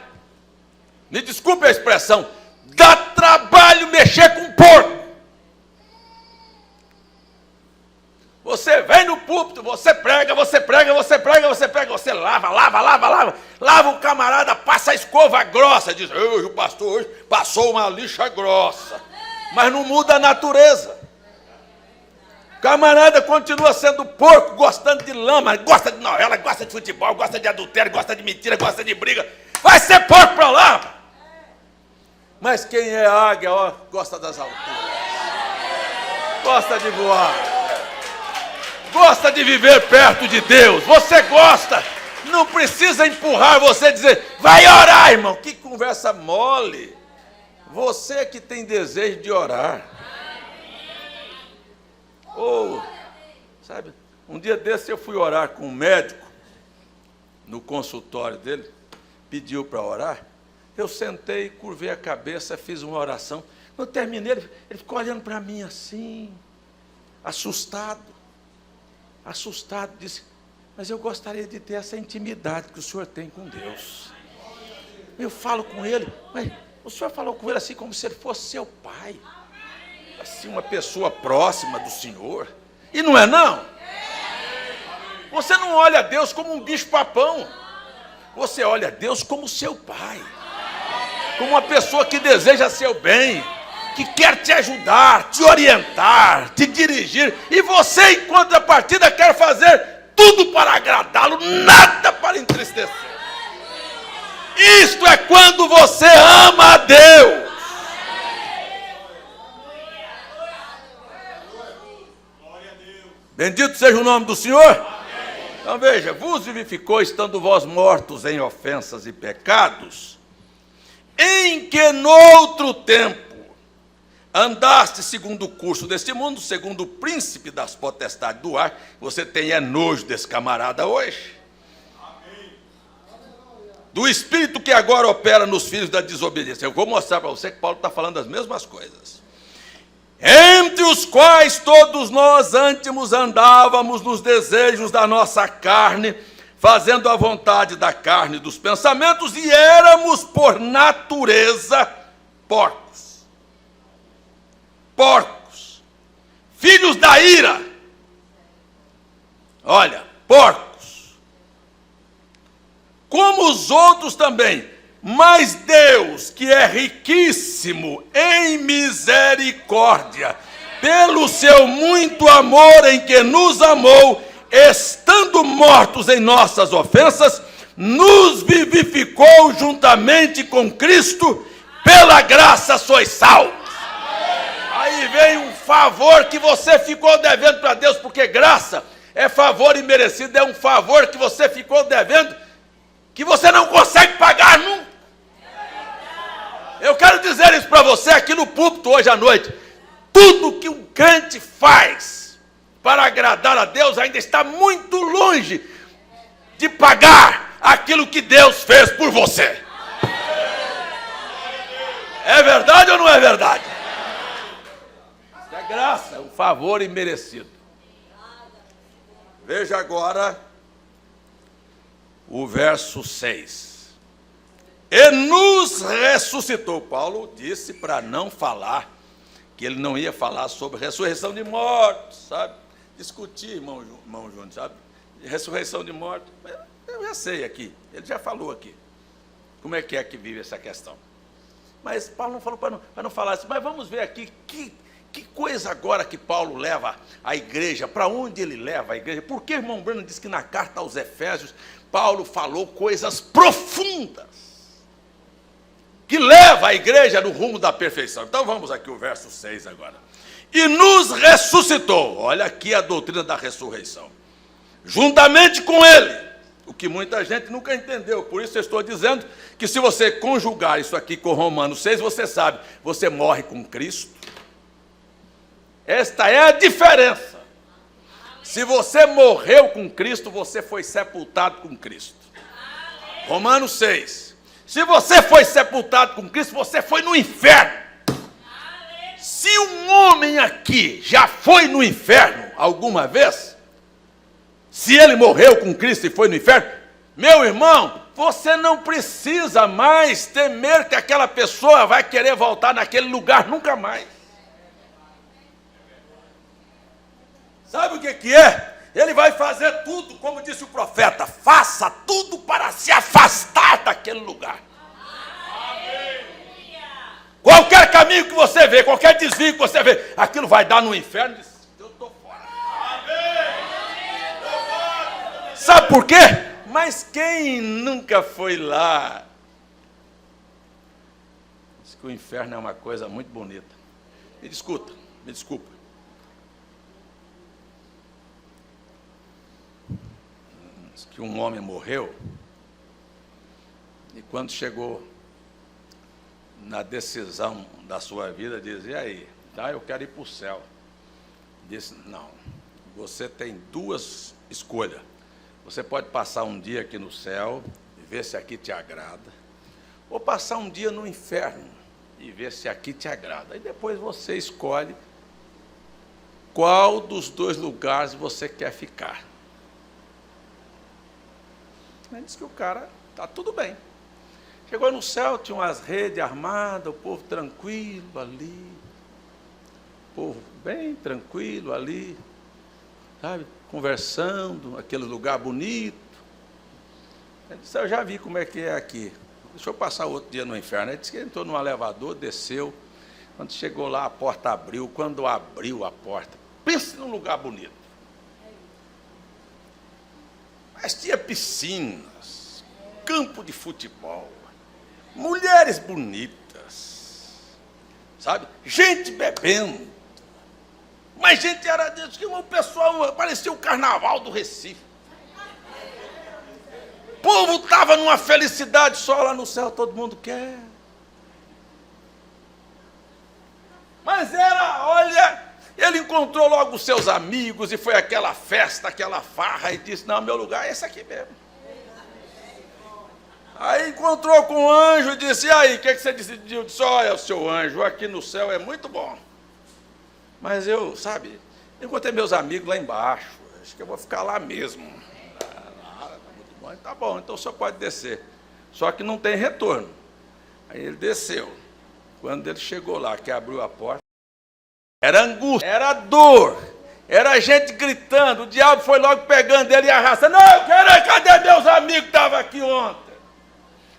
Me desculpe a expressão. Dá trabalho mexer com porco. Você vem no púlpito, você prega, você prega, você prega, você prega, você lava o camarada, passa a escova grossa, diz, o pastor hoje passou uma lixa grossa, mas não muda a natureza. O camarada continua sendo porco, gostando de lama, gosta de novela, gosta de futebol, gosta de adultério, gosta de mentira, gosta de briga, vai ser porco para lá. Mas quem é águia, ó, gosta das alturas, gosta de voar, gosta de viver perto de Deus. Você gosta, não precisa empurrar você dizer, vai orar, irmão. Que conversa mole. Você que tem desejo de orar. Ou, sabe, um dia desse eu fui orar com um médico no consultório dele, pediu para orar. Eu sentei, curvei a cabeça, fiz uma oração. Quando eu terminei, ele ficou olhando para mim assim, assustado, disse, mas eu gostaria de ter essa intimidade que o senhor tem com Deus. Eu falo com ele, mas o senhor falou com ele assim como se ele fosse seu pai, assim, uma pessoa próxima do senhor, e não é não? Você não olha a Deus como um bicho-papão, você olha a Deus como seu pai, como uma pessoa que deseja seu bem, que quer te ajudar, te orientar, te dirigir, e você, em contrapartida, quer fazer tudo para agradá-lo, nada para entristecer. Isto é quando você ama a Deus. Bendito seja o nome do Senhor. Então veja, vos vivificou estando vós mortos em ofensas e pecados, em que noutro tempo andaste segundo o curso deste mundo, segundo o príncipe das potestades do ar. Você tem nojo desse camarada hoje. Amém. Do espírito que agora opera nos filhos da desobediência. Eu vou mostrar para você que Paulo está falando as mesmas coisas. Entre os quais todos nós antes andávamos nos desejos da nossa carne, fazendo a vontade da carne e dos pensamentos, e éramos por natureza porcos, filhos da ira. Olha, porcos, como os outros também. Mas Deus, que é riquíssimo em misericórdia, pelo seu muito amor em que nos amou, estando mortos em nossas ofensas, nos vivificou juntamente com Cristo, pela graça sois salvos. Aí vem um favor que você ficou devendo para Deus, porque graça é favor imerecido, é um favor que você ficou devendo, que você não consegue pagar nunca. Eu quero dizer isso para você aqui no púlpito hoje à noite. Tudo que um crente faz para agradar a Deus ainda está muito longe de pagar aquilo que Deus fez por você. É verdade ou não é verdade? Isso é graça, é um favor imerecido. Veja agora o verso 6. E nos ressuscitou. Paulo disse para não falar, que ele não ia falar sobre ressurreição de mortos, sabe? Discutir, irmão Júnior, sabe? Ressurreição de mortos. Eu já sei aqui, ele já falou aqui. Como é que vive essa questão? Mas Paulo não falou para não falar isso. Mas vamos ver aqui, que coisa agora que Paulo leva a igreja, para onde ele leva a igreja? Porque o irmão Branham diz que na carta aos Efésios, Paulo falou coisas profundas, que leva a igreja no rumo da perfeição. Então vamos aqui o verso 6 agora. E nos ressuscitou. Olha aqui a doutrina da ressurreição. Juntamente com ele. O que muita gente nunca entendeu. Por isso eu estou dizendo que se você conjugar isso aqui com Romanos 6, você sabe, você morre com Cristo. Esta é a diferença. Se você morreu com Cristo, você foi sepultado com Cristo. Romanos 6. Se você foi sepultado com Cristo, você foi no inferno. Se um homem aqui já foi no inferno alguma vez, se ele morreu com Cristo e foi no inferno, meu irmão, você não precisa mais temer que aquela pessoa vai querer voltar naquele lugar nunca mais. Sabe o que é? Ele vai fazer tudo, como disse o profeta, faça tudo para se afastar daquele lugar. Qualquer caminho que você vê, qualquer desvio que você vê, aquilo vai dar no inferno. Eu estou fora. Sabe por quê? Mas quem nunca foi lá? Diz que o inferno é uma coisa muito bonita. Me desculpa. Diz que um homem morreu e quando chegou na decisão da sua vida, dizia: e aí, tá, eu quero ir para o céu. Disse: não, você tem duas escolhas. Você pode passar um dia aqui no céu e ver se aqui te agrada, ou passar um dia no inferno e ver se aqui te agrada. Aí depois você escolhe qual dos dois lugares você quer ficar. Aí disse que o cara, tá tudo bem. Chegou no céu, tinha umas redes armadas, o povo tranquilo ali, o povo bem tranquilo ali, sabe, conversando, aquele lugar bonito. Ele disse: eu já vi como é que é aqui, deixa eu passar outro dia no inferno. Ele disse que entrou no elevador, desceu, quando chegou lá a porta abriu, quando abriu a porta, pense num lugar bonito. Mas tinha piscinas, campo de futebol, mulheres bonitas, sabe? Gente bebendo. Mas gente era disso que o pessoal parecia o carnaval do Recife. O povo estava numa felicidade só lá no céu, todo mundo quer. Mas era, olha, ele encontrou logo os seus amigos e foi aquela festa, aquela farra e disse: não, meu lugar é esse aqui mesmo. Aí encontrou com o anjo e disse: e aí, o que você decidiu? Disse: olha, seu anjo, aqui no céu é muito bom. Mas eu, sabe, encontrei meus amigos lá embaixo, acho que eu vou ficar lá mesmo. Tá muito bom. Tá bom, então o senhor pode descer. Só que não tem retorno. Aí ele desceu. Quando ele chegou lá, que abriu a porta, era angústia, era dor, era gente gritando, o diabo foi logo pegando ele e arrastando: não, eu quero, cadê meus amigos que estavam aqui ontem?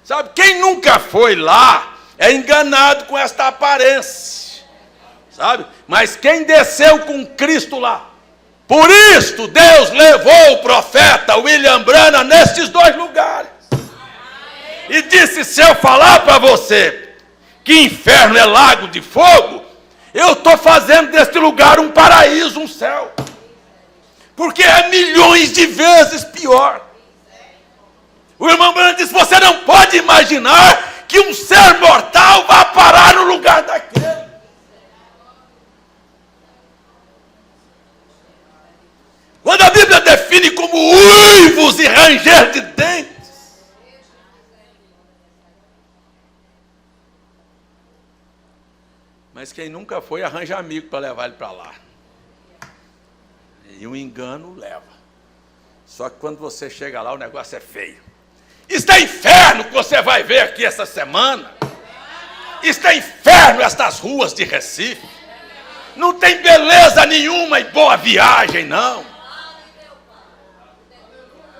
Sabe, quem nunca foi lá é enganado com esta aparência, sabe? Mas quem desceu com Cristo lá, por isto Deus levou o profeta William Branham nestes dois lugares. E disse: se eu falar para você que inferno é lago de fogo, eu estou fazendo deste lugar um paraíso, um céu. Porque é milhões de vezes pior. O irmão Branham disse: você não pode imaginar que um ser mortal vá parar no lugar daquele. Quando a Bíblia define como uivos e ranger de dentes, mas quem nunca foi arranja amigo para levar ele para lá. E o engano leva. Só que quando você chega lá, o negócio é feio. Isso é inferno que você vai ver aqui essa semana. Isso é inferno, estas ruas de Recife. Não tem beleza nenhuma e boa viagem, não.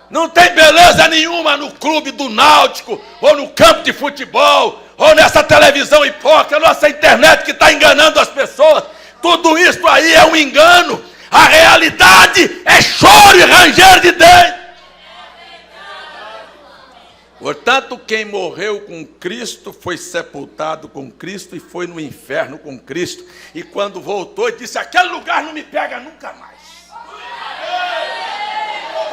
Não tem beleza nenhuma no clube do Náutico, ou no campo de futebol, ou nessa televisão hipócrita, nossa internet que está enganando as pessoas. Tudo isso aí é um engano. A realidade é choro e ranger de dentes. Portanto, quem morreu com Cristo foi sepultado com Cristo e foi no inferno com Cristo. E quando voltou, disse: aquele lugar não me pega nunca mais.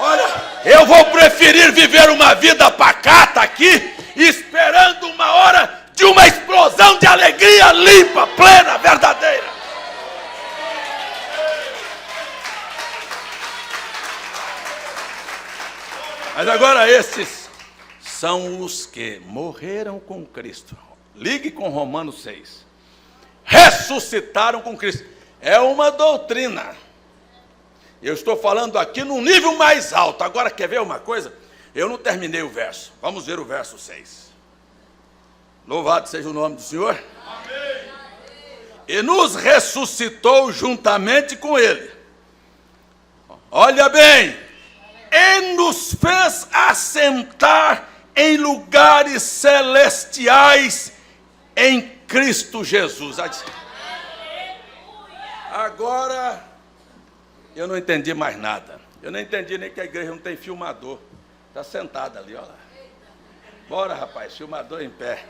Olha, eu vou preferir viver uma vida pacata aqui, esperando uma hora de uma explosão de alegria limpa, plena, verdadeira. Mas agora esses são os que morreram com Cristo. Ligue com Romanos 6. Ressuscitaram com Cristo. É uma doutrina. Eu estou falando aqui num nível mais alto. Agora, quer ver uma coisa? Eu não terminei o verso. Vamos ver o verso 6. Louvado seja o nome do Senhor. Amém. E nos ressuscitou juntamente com Ele. Olha bem, e nos fez assentar em lugares celestiais em Cristo Jesus. Agora, eu não entendi mais nada. Eu não entendi nem que a igreja não tem filmador. Está sentado ali, olha lá. Bora, rapaz, filmador em pé.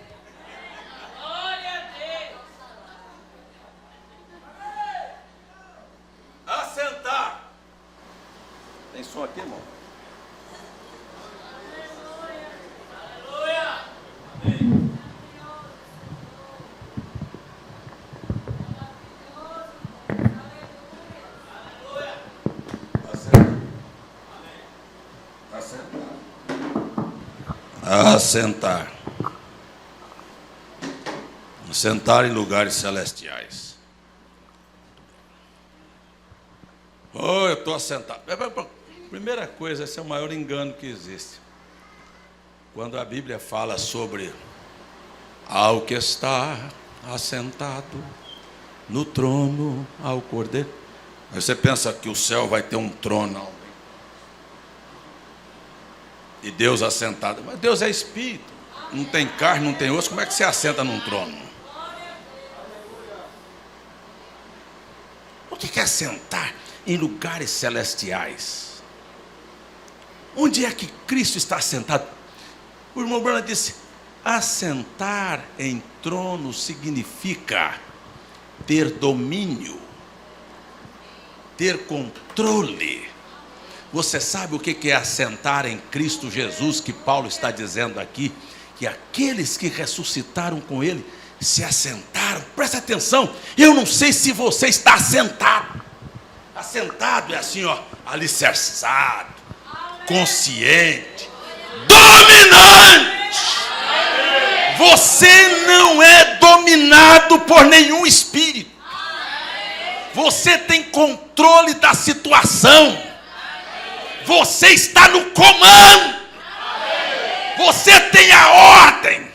Assentar. Tem som aqui, irmão? Assentar. Sentar em lugares celestiais. Oh, eu estou assentado. Primeira coisa, esse é o maior engano que existe. Quando a Bíblia fala sobre ao que está assentado no trono ao Cordeiro. Aí você pensa que o céu vai ter um trono. E Deus assentado. Mas Deus é espírito. Não tem carne, não tem osso. Como é que você assenta num trono? O que é sentar em lugares celestiais? Onde é que Cristo está assentado? O irmão Branham disse: assentar em trono significa ter domínio, ter controle. Você sabe o que é assentar em Cristo Jesus, que Paulo está dizendo aqui? Que aqueles que ressuscitaram com ele se assentaram. Presta atenção, eu não sei se você está assentado. Assentado é assim, ó, alicerçado, consciente, dominante. Você não é dominado por nenhum espírito. Você tem controle da situação. Você está no comando. Você tem a ordem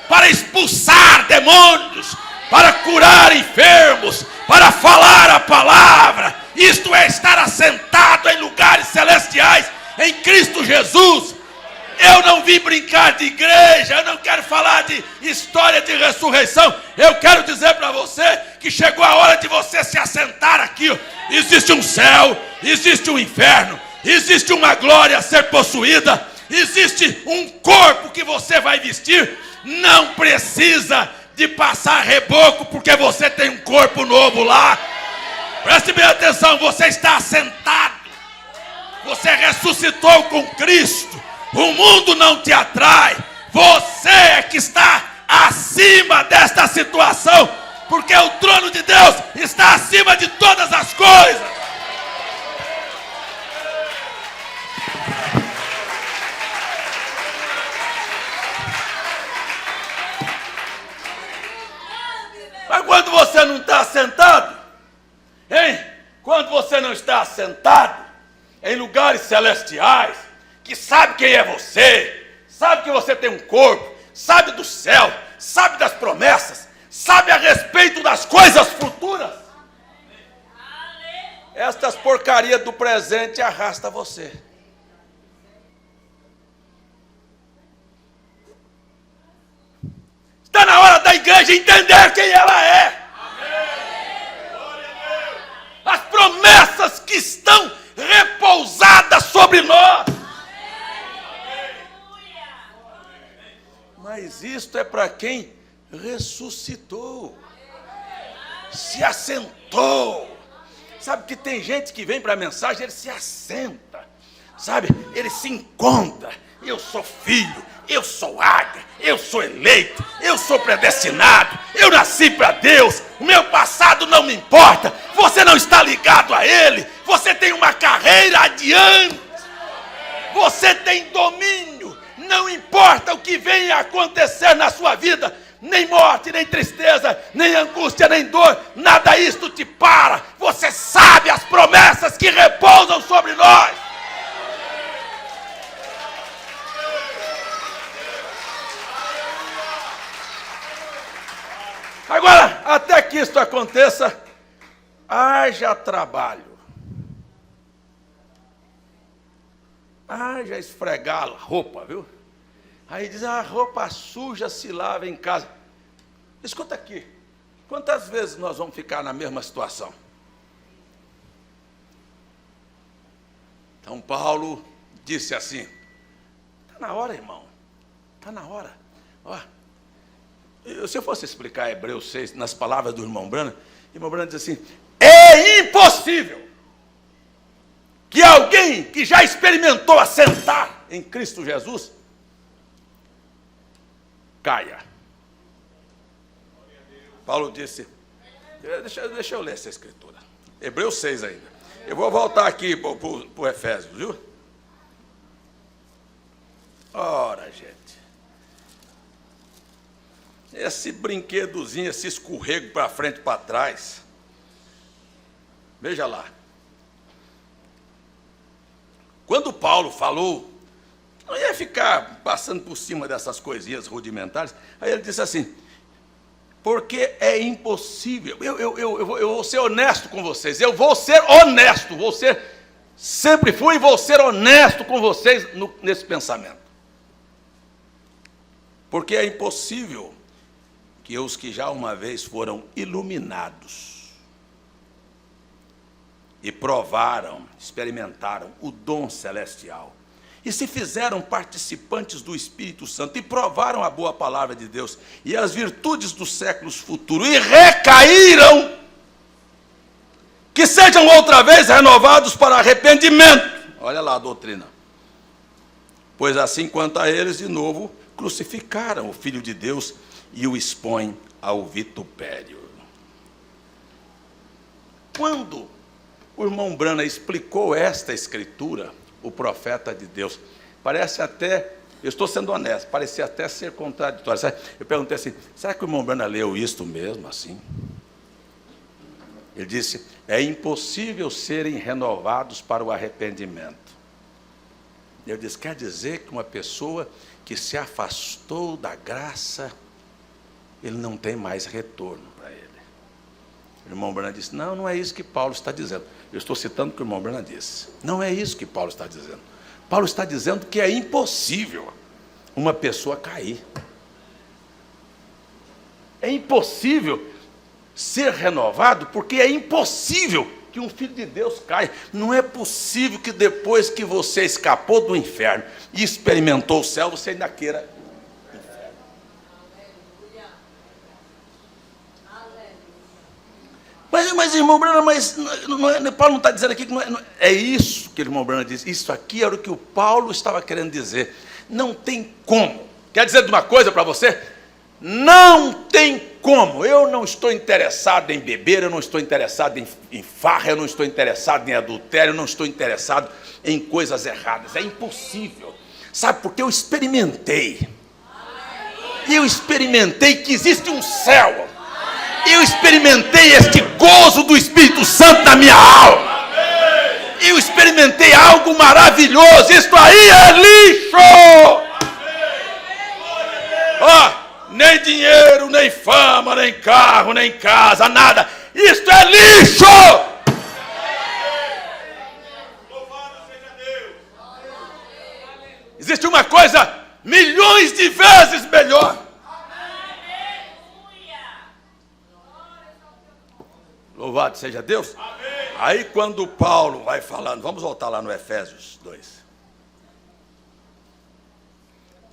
para expulsar demônios, para curar enfermos, para falar a palavra. Isto é estar assentado em lugares celestiais em Cristo Jesus. Eu não vim brincar de igreja, eu não quero falar de história de ressurreição. Eu quero dizer para você que chegou a hora de você se assentar aqui. Existe um céu, existe um inferno, existe uma glória a ser possuída, existe um corpo que você vai vestir. Não precisa de passar reboco, porque você tem um corpo novo lá. Preste bem atenção, você está assentado. Você ressuscitou com Cristo. O mundo não te atrai. Você é que está acima desta situação, porque o trono de Deus está acima de todas as coisas. Mas quando você não está assentado, hein? Quando você não está assentado em lugares celestiais, que sabe quem é você, sabe que você tem um corpo, sabe do céu, sabe das promessas, sabe a respeito das coisas futuras, estas porcarias do presente arrastam você. Está na hora da igreja entender quem ela é. As promessas que estão repousadas sobre nós. Mas isto é para quem ressuscitou, se assentou. Sabe que tem gente que vem para a mensagem, ele se assenta, sabe? Ele se encontra. Eu sou filho, eu sou águia, eu sou eleito, eu sou predestinado, eu nasci para Deus, o meu passado não me importa. Você não está ligado a Ele, você tem uma carreira adiante, você tem domínio. Não importa o que venha a acontecer na sua vida, nem morte, nem tristeza, nem angústia, nem dor, nada isto te para. Você sabe as promessas que repousam sobre nós. Agora, até que isto aconteça, haja trabalho. já esfregar a roupa, viu? Aí diz, a roupa suja se lava em casa. Escuta aqui, quantas vezes nós vamos ficar na mesma situação? Então Paulo disse assim, está na hora, irmão, está na hora. Ó, se eu fosse explicar Hebreus 6 nas palavras do irmão Branham diz assim, é impossível que alguém que já experimentou assentar em Cristo Jesus caia. Paulo disse, deixa eu ler essa escritura, Hebreus 6 ainda. Eu vou voltar aqui para o Efésios, viu? Ora, gente, esse brinquedozinho, esse escorrego para frente e para trás, veja lá. Quando Paulo falou, não ia ficar passando por cima dessas coisinhas rudimentares, aí ele disse assim, porque é impossível, eu vou ser honesto com vocês, eu vou ser honesto, sempre fui e vou ser honesto com vocês nesse pensamento. Porque é impossível que os que já uma vez foram iluminados e provaram, experimentaram o dom celestial, e se fizeram participantes do Espírito Santo, e provaram a boa palavra de Deus, e as virtudes dos séculos futuros, e recaíram, que sejam outra vez renovados para arrependimento. Olha lá a doutrina. Pois assim quanto a eles, de novo, crucificaram o Filho de Deus, e o expõem ao vitupério. Quando o irmão Branham explicou esta escritura, o profeta de Deus, parece até, eu estou sendo honesto, parecia até ser contraditório. Eu perguntei assim, será que o irmão Branham leu isto mesmo assim? Ele disse, é impossível serem renovados para o arrependimento. Eu disse, quer dizer que uma pessoa que se afastou da graça, ele não tem mais retorno para ele. O irmão Branham disse, não é isso que Paulo está dizendo. Eu estou citando o que o irmão Branham disse. Não é isso que Paulo está dizendo. Paulo está dizendo que é impossível uma pessoa cair. É impossível ser renovado, porque é impossível que um filho de Deus caia. Não é possível que depois que você escapou do inferno e experimentou o céu, você ainda queira inferno. Mas irmão Branham, Paulo não está dizendo aqui que não é isso que o irmão Branham diz. Isso aqui era o que o Paulo estava querendo dizer. Não tem como. Quer dizer uma coisa para você? Não tem como. Eu não estou interessado em beber, eu não estou interessado em farra, eu não estou interessado em adultério, eu não estou interessado em coisas erradas. É impossível. Sabe, porque eu experimentei. E eu experimentei que existe um céu. Eu experimentei este gozo do Espírito Santo na minha alma. Eu experimentei algo maravilhoso. Isto aí é lixo. Nem dinheiro, nem fama, nem carro, nem casa, nada. Isto é lixo. Existe uma coisa milhões de vezes melhor. Louvado seja Deus. Aí quando Paulo vai falando, vamos voltar lá no Efésios 2.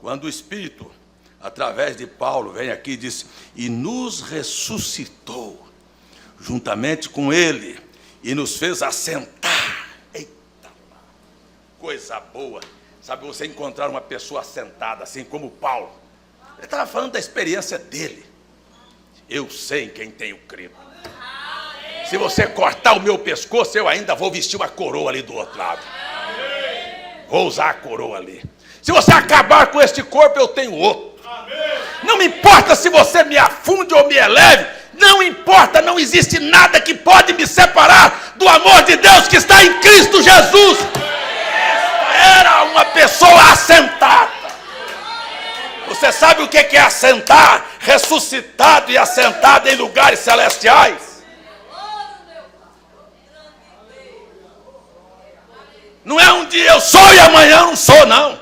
Quando o Espírito, através de Paulo, vem aqui e diz, e nos ressuscitou, juntamente com ele, e nos fez assentar. Eita, coisa boa. Sabe, você encontrar uma pessoa assentada, assim como Paulo. Ele estava falando da experiência dele. Eu sei em quem tenho crido. Se você cortar o meu pescoço, eu ainda vou vestir uma coroa ali do outro lado. Vou usar a coroa ali. Se você acabar com este corpo, eu tenho outro. Não me importa se você me afunde ou me eleve. Não importa, não existe nada que pode me separar do amor de Deus que está em Cristo Jesus. Esta era uma pessoa assentada. Você sabe o que é assentar? Ressuscitado e assentado em lugares celestiais. Não é um dia eu sou e amanhã eu não sou, não.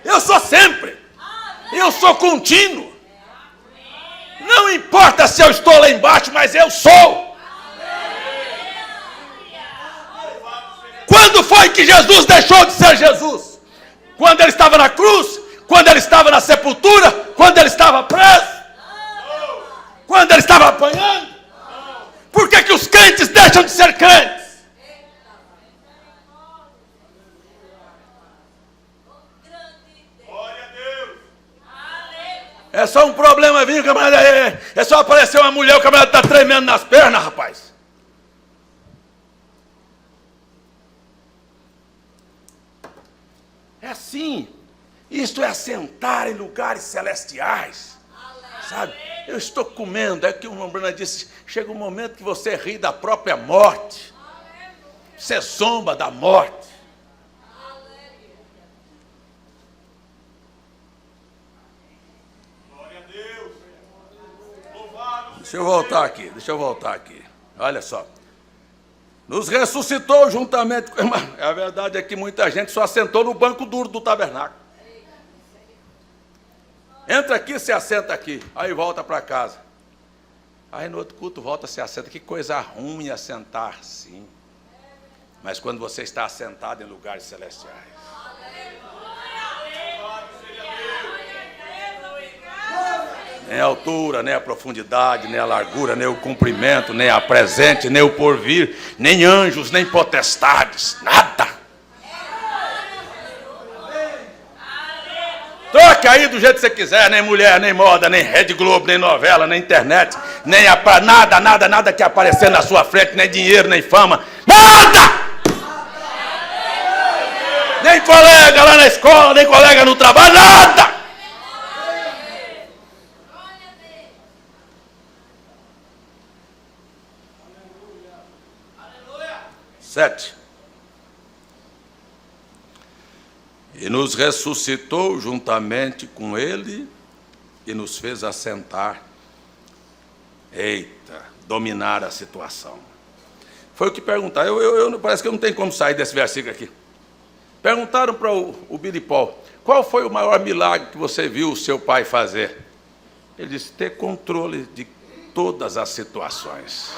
Eu sou sempre. Eu sou contínuo. Não importa se eu estou lá embaixo, mas eu sou. Quando foi que Jesus deixou de ser Jesus? Quando ele estava na cruz? Quando ele estava na sepultura? Quando ele estava preso? Quando ele estava apanhando? Por que os crentes deixam de ser crentes? É só um problema vir, camarada. É só aparecer uma mulher, o camarada está tremendo nas pernas, rapaz. É assim. Isto é assentar em lugares celestiais. Sabe? Eu estou comendo. É que o irmão Bruna disse, chega um momento que você ri da própria morte. Você zomba da morte. Deixa eu voltar aqui. Olha só. Nos ressuscitou juntamente com... A verdade é que muita gente só assentou no banco duro do tabernáculo. Entra aqui, se assenta aqui. Aí volta para casa. Aí no outro culto volta, se assenta. Que coisa ruim assentar sim. Mas quando você está assentado em lugares celestiais. Nem a altura, nem a profundidade, nem a largura, nem o comprimento, nem a presente, nem o porvir, nem anjos, nem potestades, nada. Troque aí do jeito que você quiser, nem mulher, nem moda, nem Rede Globo, nem novela, nem internet, nem nada que aparecer na sua frente, nem dinheiro, nem fama, nada! Nem colega lá na escola, nem colega no trabalho, nada! 7. E nos ressuscitou juntamente com ele e nos fez assentar. Eita, dominar a situação. Foi o que perguntaram. Parece que eu não tenho como sair desse versículo aqui. Perguntaram para o Billy Paul, qual foi o maior milagre que você viu o seu pai fazer? Ele disse, ter controle de todas as situações.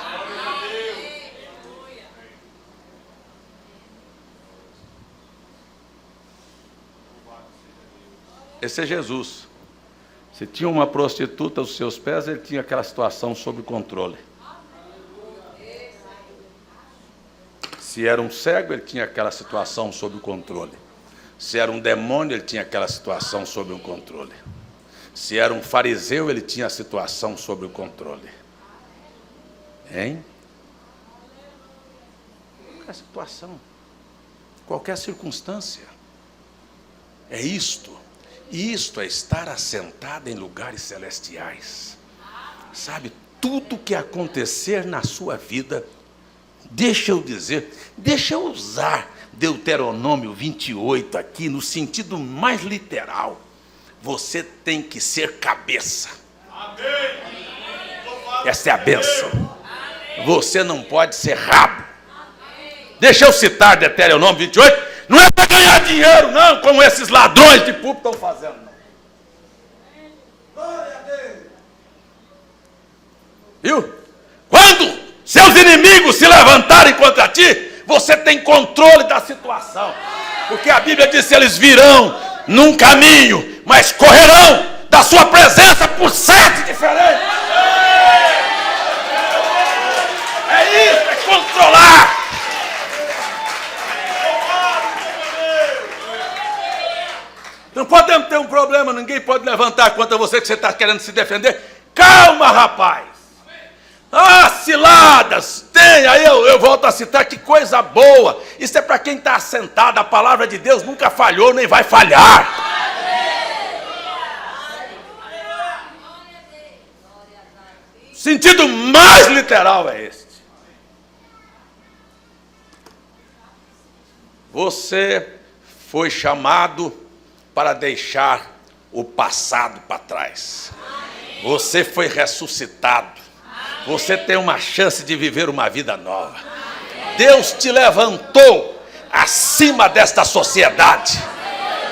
Esse é Jesus. Se tinha uma prostituta aos seus pés, ele tinha aquela situação sob controle. Se era um cego, ele tinha aquela situação sob controle. Se era um demônio, ele tinha aquela situação sob o controle. Se era um fariseu, ele tinha a situação sob o controle. Hein? Qualquer situação, qualquer circunstância. É isto. Isto é estar assentado em lugares celestiais. Sabe, tudo que acontecer na sua vida, deixa eu usar Deuteronômio 28 aqui, no sentido mais literal. Você tem que ser cabeça. Essa é a bênção. Você não pode ser rabo. Deixa eu citar Deuteronômio 28. Não é para ganhar dinheiro, não, como esses ladrões de púlpito estão fazendo, não. Viu? Quando seus inimigos se levantarem contra ti, você tem controle da situação. Porque a Bíblia diz, eles virão num caminho, mas correrão da sua presença por 7 diferentes. É isso, é controlar. Não podemos ter um problema, ninguém pode levantar contra você que você está querendo se defender. Calma, rapaz. Ah, ciladas, tem, aí eu volto a citar, que coisa boa. Isso é para quem está assentado, a palavra de Deus nunca falhou, nem vai falhar. O sentido mais literal é este. Você foi chamado para deixar o passado para trás. Você foi ressuscitado. Você tem uma chance de viver uma vida nova. Deus te levantou acima desta sociedade,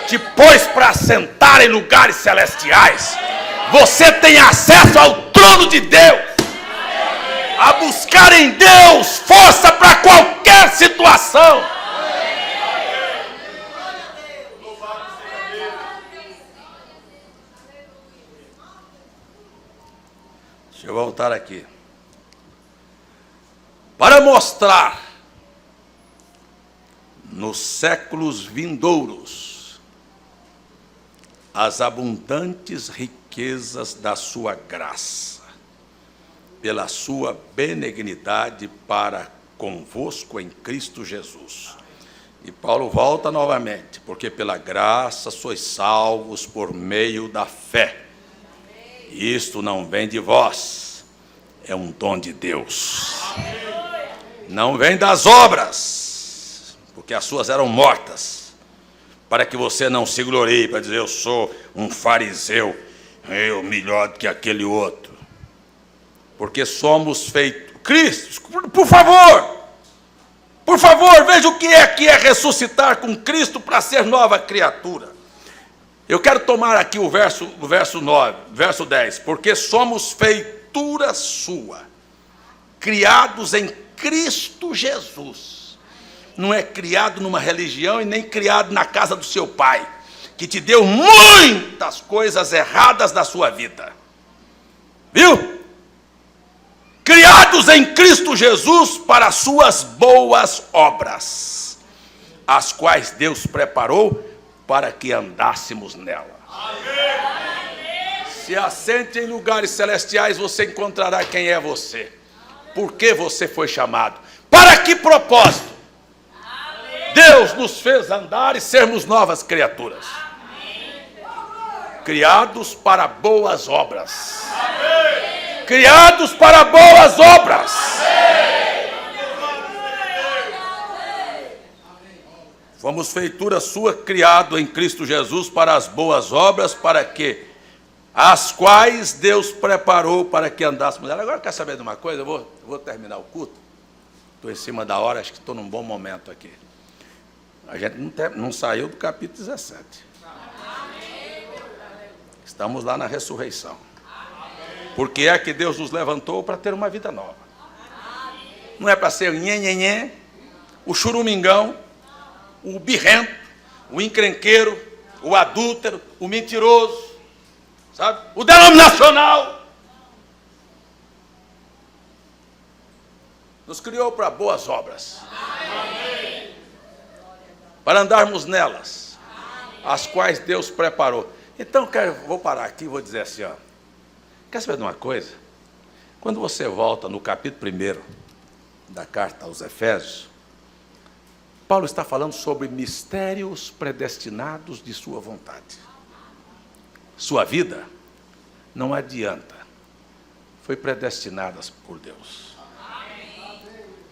te pôs para sentar em lugares celestiais. Você tem acesso ao trono de Deus, a buscar em Deus força para qualquer situação. Deixa eu voltar aqui. Para mostrar nos séculos vindouros as abundantes riquezas da sua graça, pela sua benignidade para convosco em Cristo Jesus. E Paulo volta novamente, porque pela graça sois salvos por meio da fé. Isto não vem de vós, é um dom de Deus. Não vem das obras, porque as suas eram mortas, para que você não se glorie, para dizer, eu sou um fariseu, eu melhor do que aquele outro. Porque somos feitos... Cristo, por favor, veja o que é ressuscitar com Cristo para ser nova criatura. Eu quero tomar aqui o verso 9, verso 10. Porque somos feitura sua, criados em Cristo Jesus. Não é criado numa religião e nem criado na casa do seu pai, que te deu muitas coisas erradas na sua vida. Viu? Criados em Cristo Jesus para as suas boas obras, as quais Deus preparou para que andássemos nela. Amém. Se assente em lugares celestiais, você encontrará quem é você. Por que você foi chamado? Para que propósito? Amém. Deus nos fez andar e sermos novas criaturas. Amém. Criados para boas obras. Amém. Criados para boas obras. Amém. Fomos feitura sua, criado em Cristo Jesus para as boas obras, para que as quais Deus preparou para que andássemos nela. Agora quer saber de uma coisa? Eu vou terminar o culto. Estou em cima da hora, acho que estou num bom momento aqui. A gente não saiu do capítulo 17. Estamos lá na ressurreição. Porque é que Deus nos levantou para ter uma vida nova. Não é para ser o nhenhenhé, o churumingão, o birrento, o encrenqueiro, o adúltero, o mentiroso, sabe? O denominacional. Nos criou para boas obras. Amém. Para andarmos nelas, as quais Deus preparou. Então, vou parar aqui e vou dizer assim, ó. Quer saber de uma coisa? Quando você volta no capítulo 1 da carta aos Efésios, Paulo está falando sobre mistérios predestinados de sua vontade. Sua vida, não adianta, foi predestinada por Deus.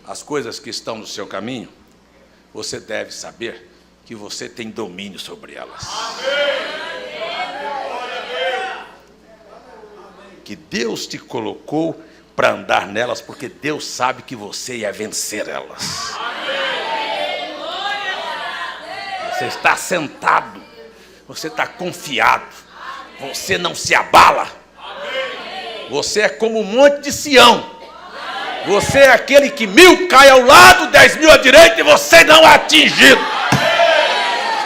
As coisas que estão no seu caminho, você deve saber que você tem domínio sobre elas. Que Deus te colocou para andar nelas, porque Deus sabe que você ia vencer elas. Você está sentado, você está confiado, você não se abala. Você é como um monte de Sião. Você é aquele que 1000 cai ao lado, 10.000 à direita e você não é atingido.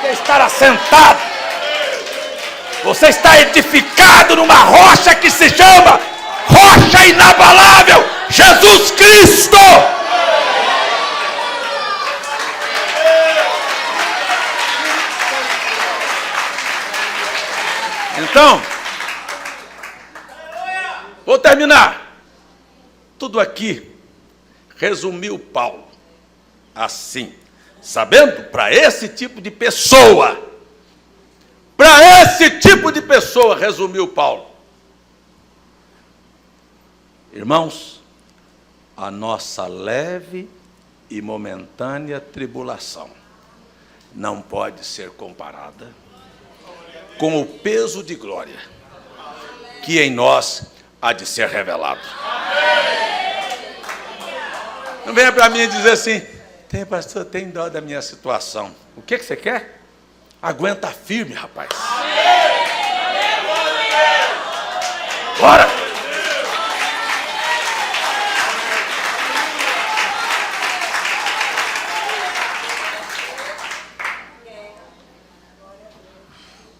Você está assentado. Você está edificado numa rocha que se chama rocha inabalável, Jesus Cristo. Então, vou terminar. Tudo aqui resumiu Paulo assim, sabendo para esse tipo de pessoa, resumiu Paulo. Irmãos, a nossa leve e momentânea tribulação não pode ser comparada com o peso de glória que em nós há de ser revelado. Não venha para mim dizer assim, Pastor, tem dó da minha situação. O que você quer? Aguenta firme, rapaz. Bora!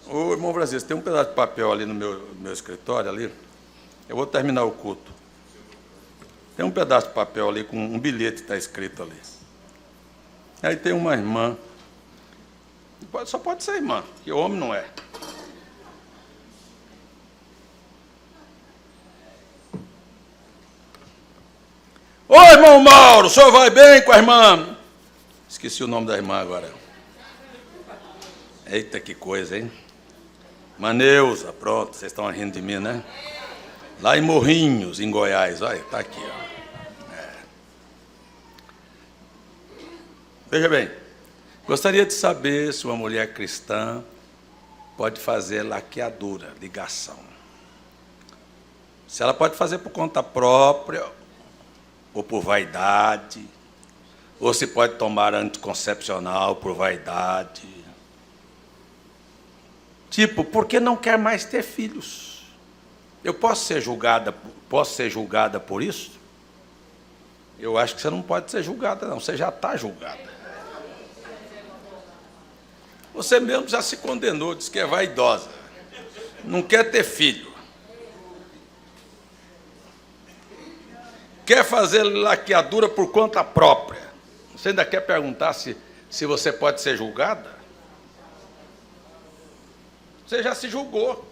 Ô, irmão Brasil, tem um pedaço de papel ali no meu escritório ali. Eu vou terminar o culto. Tem um pedaço de papel ali com um bilhete, está escrito ali. Aí tem uma irmã. Só pode ser irmã, que homem não é. Ô, irmão Mauro, o senhor vai bem com a irmã? Esqueci o nome da irmã agora. Eita, que coisa, hein? Maneusa, pronto, vocês estão rindo de mim, né? Lá em Morrinhos, em Goiás, olha, está aqui, ó. Veja bem, gostaria de saber se uma mulher cristã pode fazer laqueadura, ligação. Se ela pode fazer por conta própria, ou por vaidade, ou se pode tomar anticoncepcional por vaidade. Tipo, porque não quer mais ter filhos. Eu posso ser julgada por isso? Eu acho que você não pode ser julgada, não. Você já está julgada. Você mesmo já se condenou, disse que é vaidosa. Não quer ter filho. Quer fazer laqueadura por conta própria. Você ainda quer perguntar se você pode ser julgada? Você já se julgou.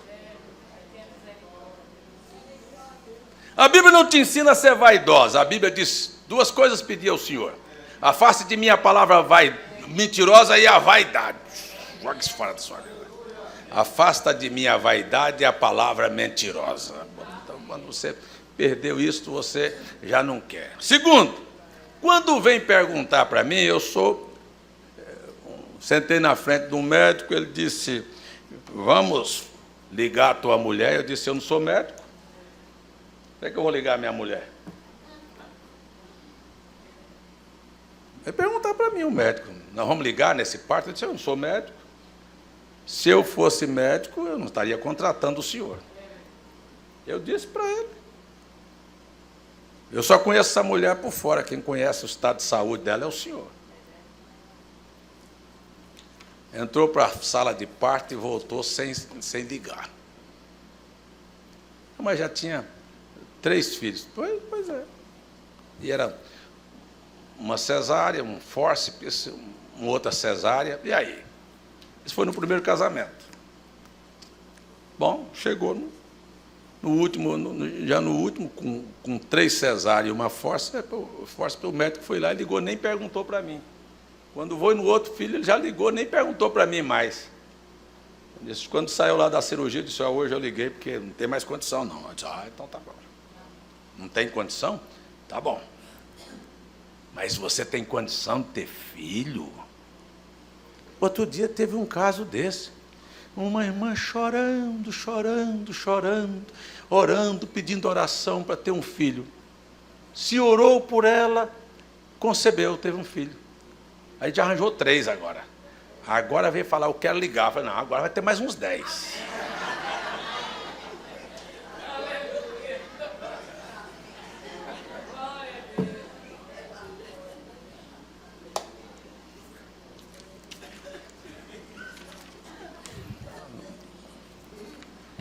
A Bíblia não te ensina a ser vaidosa. A Bíblia diz duas coisas: pedir ao Senhor. Afaste de mim a palavra mentirosa e a vaidade. Joga isso fora da sua vida. Afasta de mim a vaidade e a palavra mentirosa. Então, quando você perdeu isso, você já não quer. Segundo, quando vem perguntar para mim, sentei na frente de um médico, ele disse: vamos ligar a tua mulher. Eu disse: eu não sou médico. Como é que eu vou ligar a minha mulher? Vai perguntar para mim, o médico: nós vamos ligar nesse parto? Eu disse: eu não sou médico. Se eu fosse médico, eu não estaria contratando o senhor. Eu disse para ele. Eu só conheço essa mulher por fora. Quem conhece o estado de saúde dela é o senhor. Entrou para a sala de parto e voltou sem ligar. Mas já tinha 3 filhos. Pois é. E era uma cesárea, um fórceps, uma outra cesárea. E aí? Isso foi no primeiro casamento. Bom, chegou no último, com 3 cesáreas e uma fórceps, o médico foi lá e ligou, nem perguntou para mim. Quando foi no outro filho, ele já ligou, nem perguntou para mim mais. Quando saiu lá da cirurgia, disse: hoje eu liguei porque não tem mais condição, não. Eu disse: então tá bom. Não tem condição? Tá bom. Mas você tem condição de ter filho? Outro dia teve um caso desse. Uma irmã chorando, orando, pedindo oração para ter um filho. Se orou por ela, concebeu, teve um filho. Aí já arranjou 3 agora. Agora veio falar: eu quero ligar. Eu falei: não, agora vai ter mais uns 10.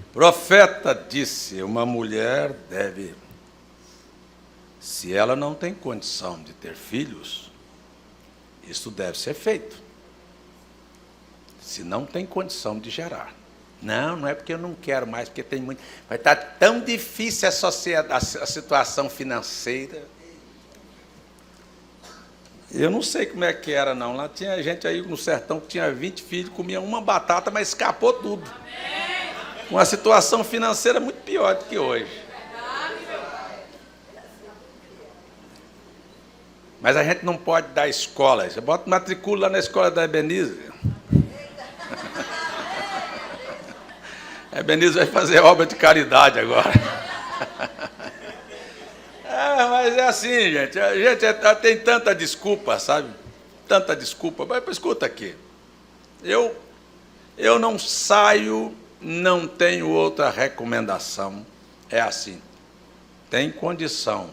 O profeta disse: uma mulher deve, se ela não tem condição de ter filhos, isso deve ser feito. Se não tem condição de gerar. Não é porque eu não quero mais, porque tem muito. Vai estar tão difícil a situação financeira. Eu não sei como é que era, não. Lá tinha gente aí no sertão que tinha 20 filhos, comia uma batata, mas escapou tudo. Uma situação financeira muito pior do que hoje. Mas a gente não pode dar escola. Você bota matricula lá na escola da Ebenezer. A Ebenezer vai fazer obra de caridade agora. Mas é assim, gente. A gente tem tanta desculpa, sabe? tanta desculpa. Mas escuta aqui. Eu não saio, não tenho outra recomendação. É assim. Tem condição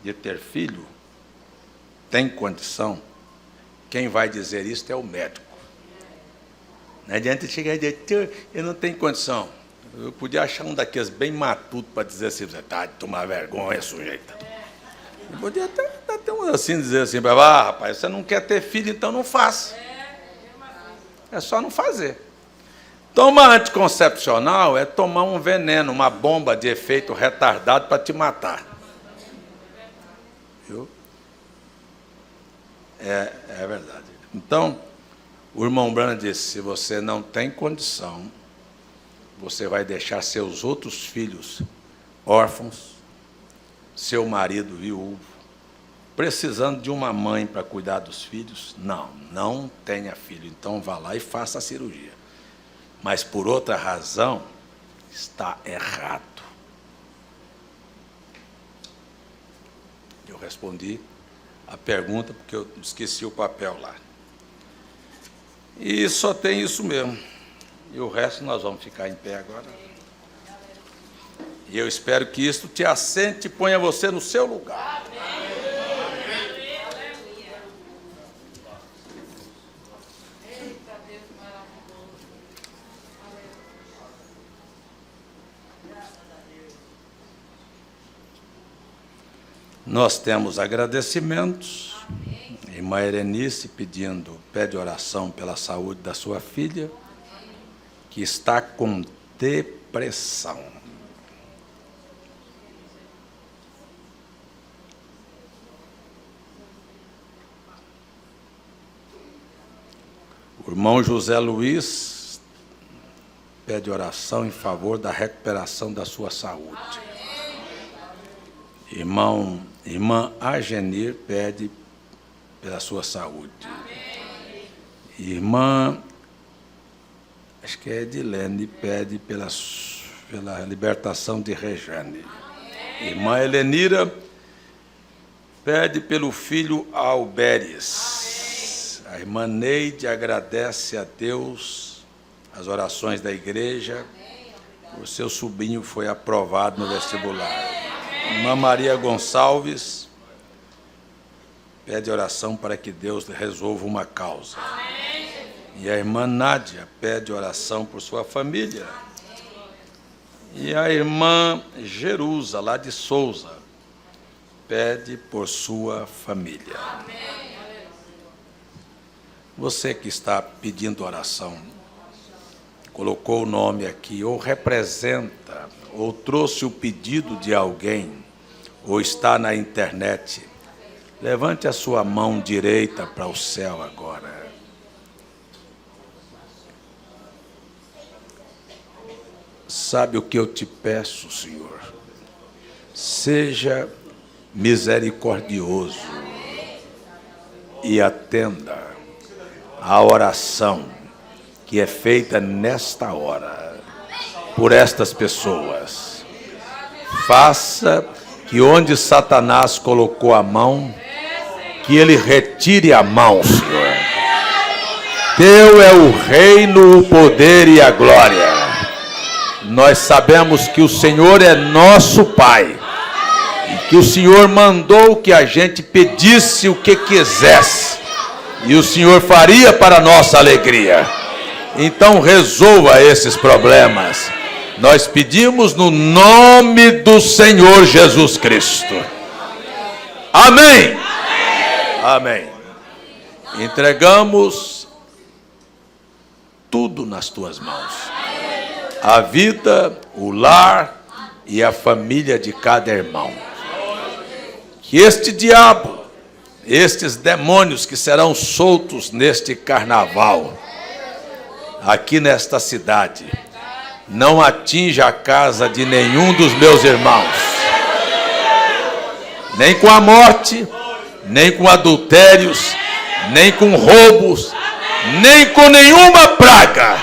de ter filho? Tem condição? Quem vai dizer isso é o médico. Não adianta chegar e dizer, eu não tenho condição. Eu podia achar um daqueles bem matuto para dizer assim, você está de tomar vergonha, sujeita. Eu podia até um assim dizer assim, rapaz, você não quer ter filho, então não faça. É só não fazer. Tomar anticoncepcional é tomar um veneno, uma bomba de efeito retardado para te matar. Viu? É verdade. Então, o irmão Branham disse, se você não tem condição, você vai deixar seus outros filhos órfãos, seu marido viúvo, precisando de uma mãe para cuidar dos filhos. Não tenha filho. Então vá lá e faça a cirurgia. Mas por outra razão, está errado. Eu respondi a pergunta porque eu esqueci o papel lá. E só tem isso mesmo. E o resto nós vamos ficar em pé agora. E eu espero que isto te assente e ponha você no seu lugar. Nós temos agradecimentos. Irmã Erenice pede oração pela saúde da sua filha, que está com depressão. O irmão José Luiz pede oração em favor da recuperação da sua saúde. Irmã Agenir pede pela sua saúde. Irmã, acho que é Edilene, pede pela libertação de Rejane. Irmã Helenira pede pelo filho Alberes. A irmã Neide agradece a Deus as orações da igreja. O seu sobrinho foi aprovado no vestibular. Irmã Maria Gonçalves pede oração para que Deus resolva uma causa. E a irmã Nádia pede oração por sua família. E a irmã Jerusa, lá de Souza, pede por sua família. Você que está pedindo oração, colocou o nome aqui, ou representa, ou trouxe o pedido de alguém, ou está na internet, levante a sua mão direita para o céu agora. Sabe o que eu te peço, Senhor? Seja misericordioso e atenda à oração que é feita nesta hora por estas pessoas. Faça que onde Satanás colocou a mão, que ele retire a mão, Senhor. Teu é o reino, o poder e a glória. Nós sabemos que o Senhor é nosso Pai e que o Senhor mandou que a gente pedisse o que quisesse e o Senhor faria para a nossa alegria. Então resolva esses problemas. Nós pedimos no nome do Senhor Jesus Cristo. Amém. Amém. Entregamos tudo nas tuas mãos. A vida, o lar e a família de cada irmão. Que este diabo, estes demônios que serão soltos neste carnaval, aqui nesta cidade, não atinja a casa de nenhum dos meus irmãos, nem com a morte, nem com adultérios, nem com roubos, nem com nenhuma praga.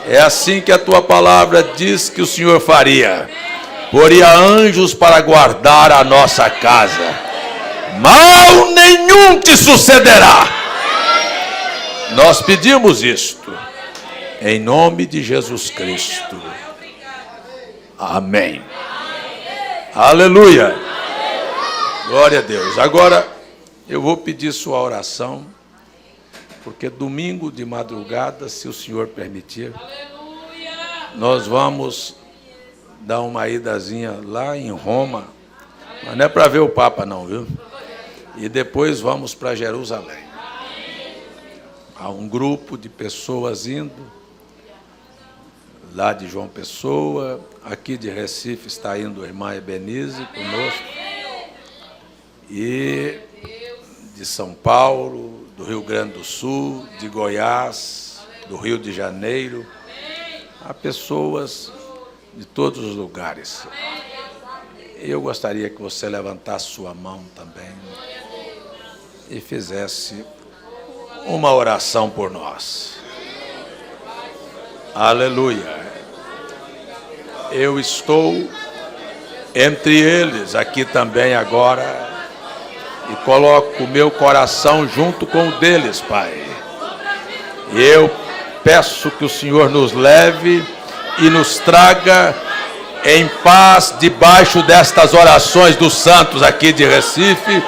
É assim que a tua palavra diz que o Senhor faria. Poria anjos para guardar a nossa casa. mal nenhum te sucederá. Nós pedimos isto em nome de Jesus Cristo. Amém. Aleluia. Glória a Deus. Agora eu vou pedir sua oração, porque domingo de madrugada, se o Senhor permitir, nós vamos dar uma idazinha lá em Roma, mas não é para ver o Papa não, viu? E depois vamos para Jerusalém. Há um grupo de pessoas indo, lá de João Pessoa, aqui de Recife está indo a irmã Ebenise conosco, e de São Paulo, do Rio Grande do Sul, de Goiás, do Rio de Janeiro. Há pessoas de todos os lugares. Eu gostaria que você levantasse sua mão também e fizesse uma oração por nós. Aleluia. Eu estou entre eles aqui também agora e coloco o meu coração junto com o deles, Pai. E eu peço que o Senhor nos leve e nos traga em paz debaixo destas orações dos santos aqui de Recife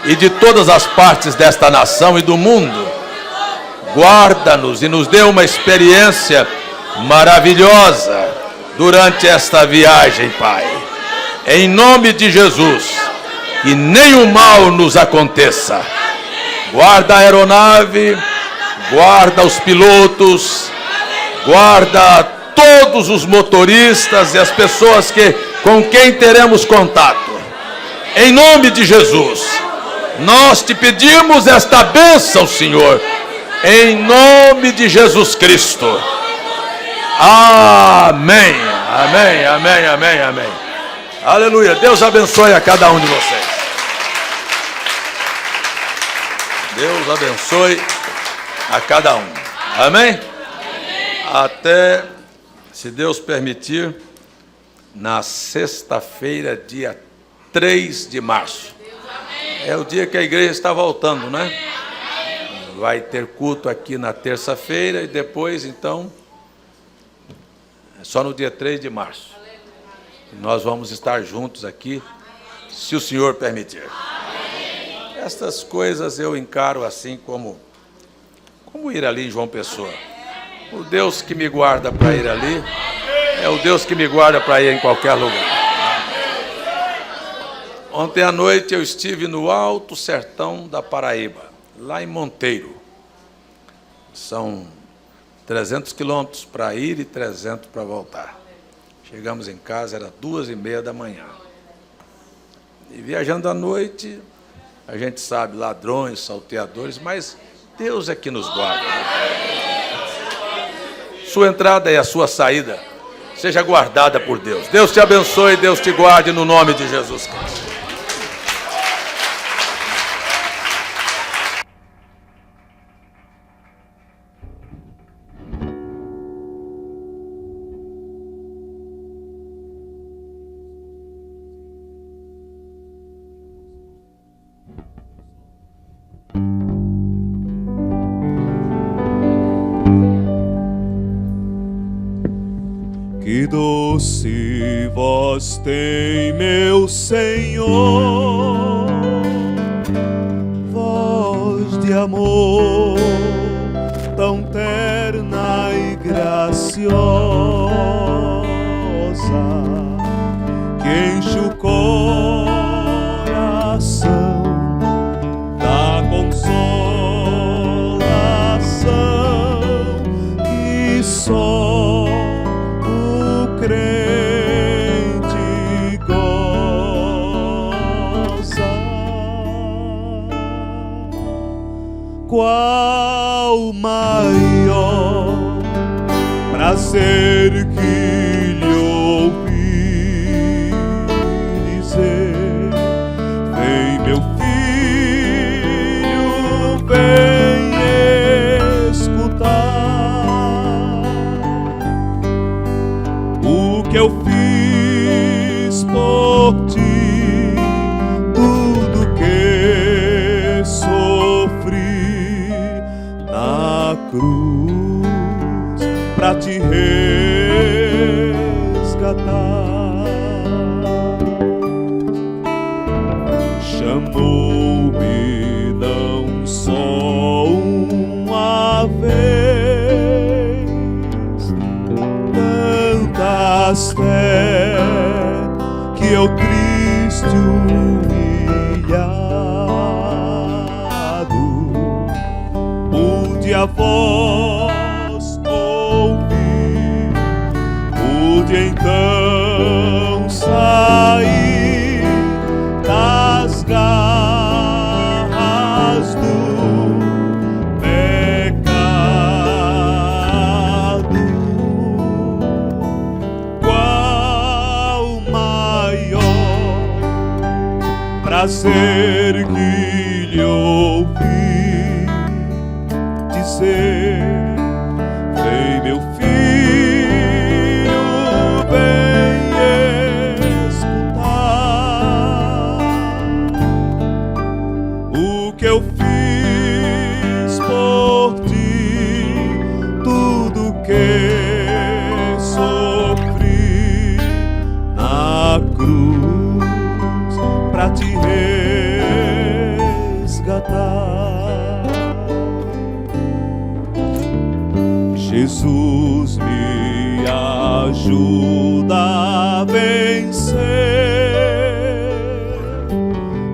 e de todas as partes desta nação e do mundo. Guarda-nos e nos dê uma experiência maravilhosa durante esta viagem, Pai. Em nome de Jesus, que nenhum mal nos aconteça. Guarda a aeronave, guarda os pilotos, guarda todos os motoristas e as pessoas com quem teremos contato. Em nome de Jesus, nós te pedimos esta bênção, Senhor, em nome de Jesus Cristo. Amém, amém, amém, amém, amém. Aleluia. Deus abençoe a cada um de vocês. Deus abençoe a cada um. Amém? Até, se Deus permitir, na sexta-feira, dia 3 de março. É o dia que a igreja está voltando, né? Vai ter culto aqui na terça-feira e depois, então, só no dia 3 de março. Nós vamos estar juntos aqui, se o Senhor permitir. Estas coisas eu encaro assim como ir ali em João Pessoa. O Deus que me guarda para ir ali é o Deus que me guarda para ir em qualquer lugar. Ontem à noite eu estive no Alto Sertão da Paraíba, lá em Monteiro. São 300 quilômetros para ir e 300 para voltar. Chegamos em casa, era 2h30 da manhã. E viajando à noite, a gente sabe, ladrões, salteadores, mas Deus é que nos guarda. Sua entrada e a sua saída seja guardada por Deus. Deus te abençoe, Deus te guarde no nome de Jesus Cristo. Que doce voz tem, meu Senhor, voz de amor tão terna e graciosa, que enche o coração da consolação que só crente goza. Qual maior prazer que lhe ouvi dizer: vem, meu filho, vem escutar o que eu fiz por ti, tudo que cruz pra te resgatar. Chamou-me não só uma vez, tantas fé que eu triste humilhado pude a voz ouvir, pude então sair das garras do pecado. Qual maior prazer que lhe ouvi dizer: vem meu filho, vem escutar o que eu fiz por ti, tudo que sofri na cruz pra te resgatar. Jesus me ajuda a vencer,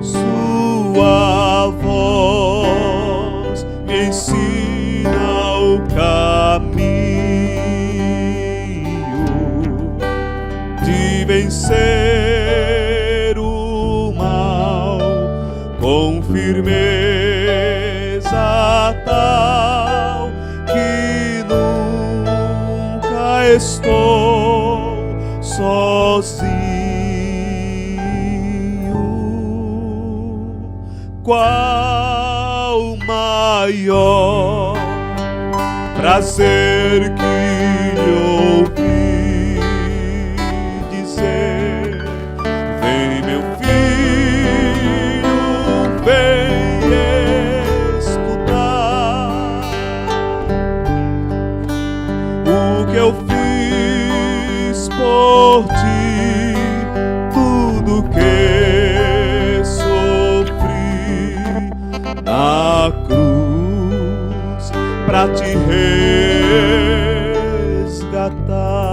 sua voz me ensina o caminho de vencer o mal com firmeza tal que nunca estou sozinho. Qual maior prazer que lhe ouvi dizer: vem meu filho, vem escutar o que eu fiz por ti, tudo que sofri na cruz pra te resgatar.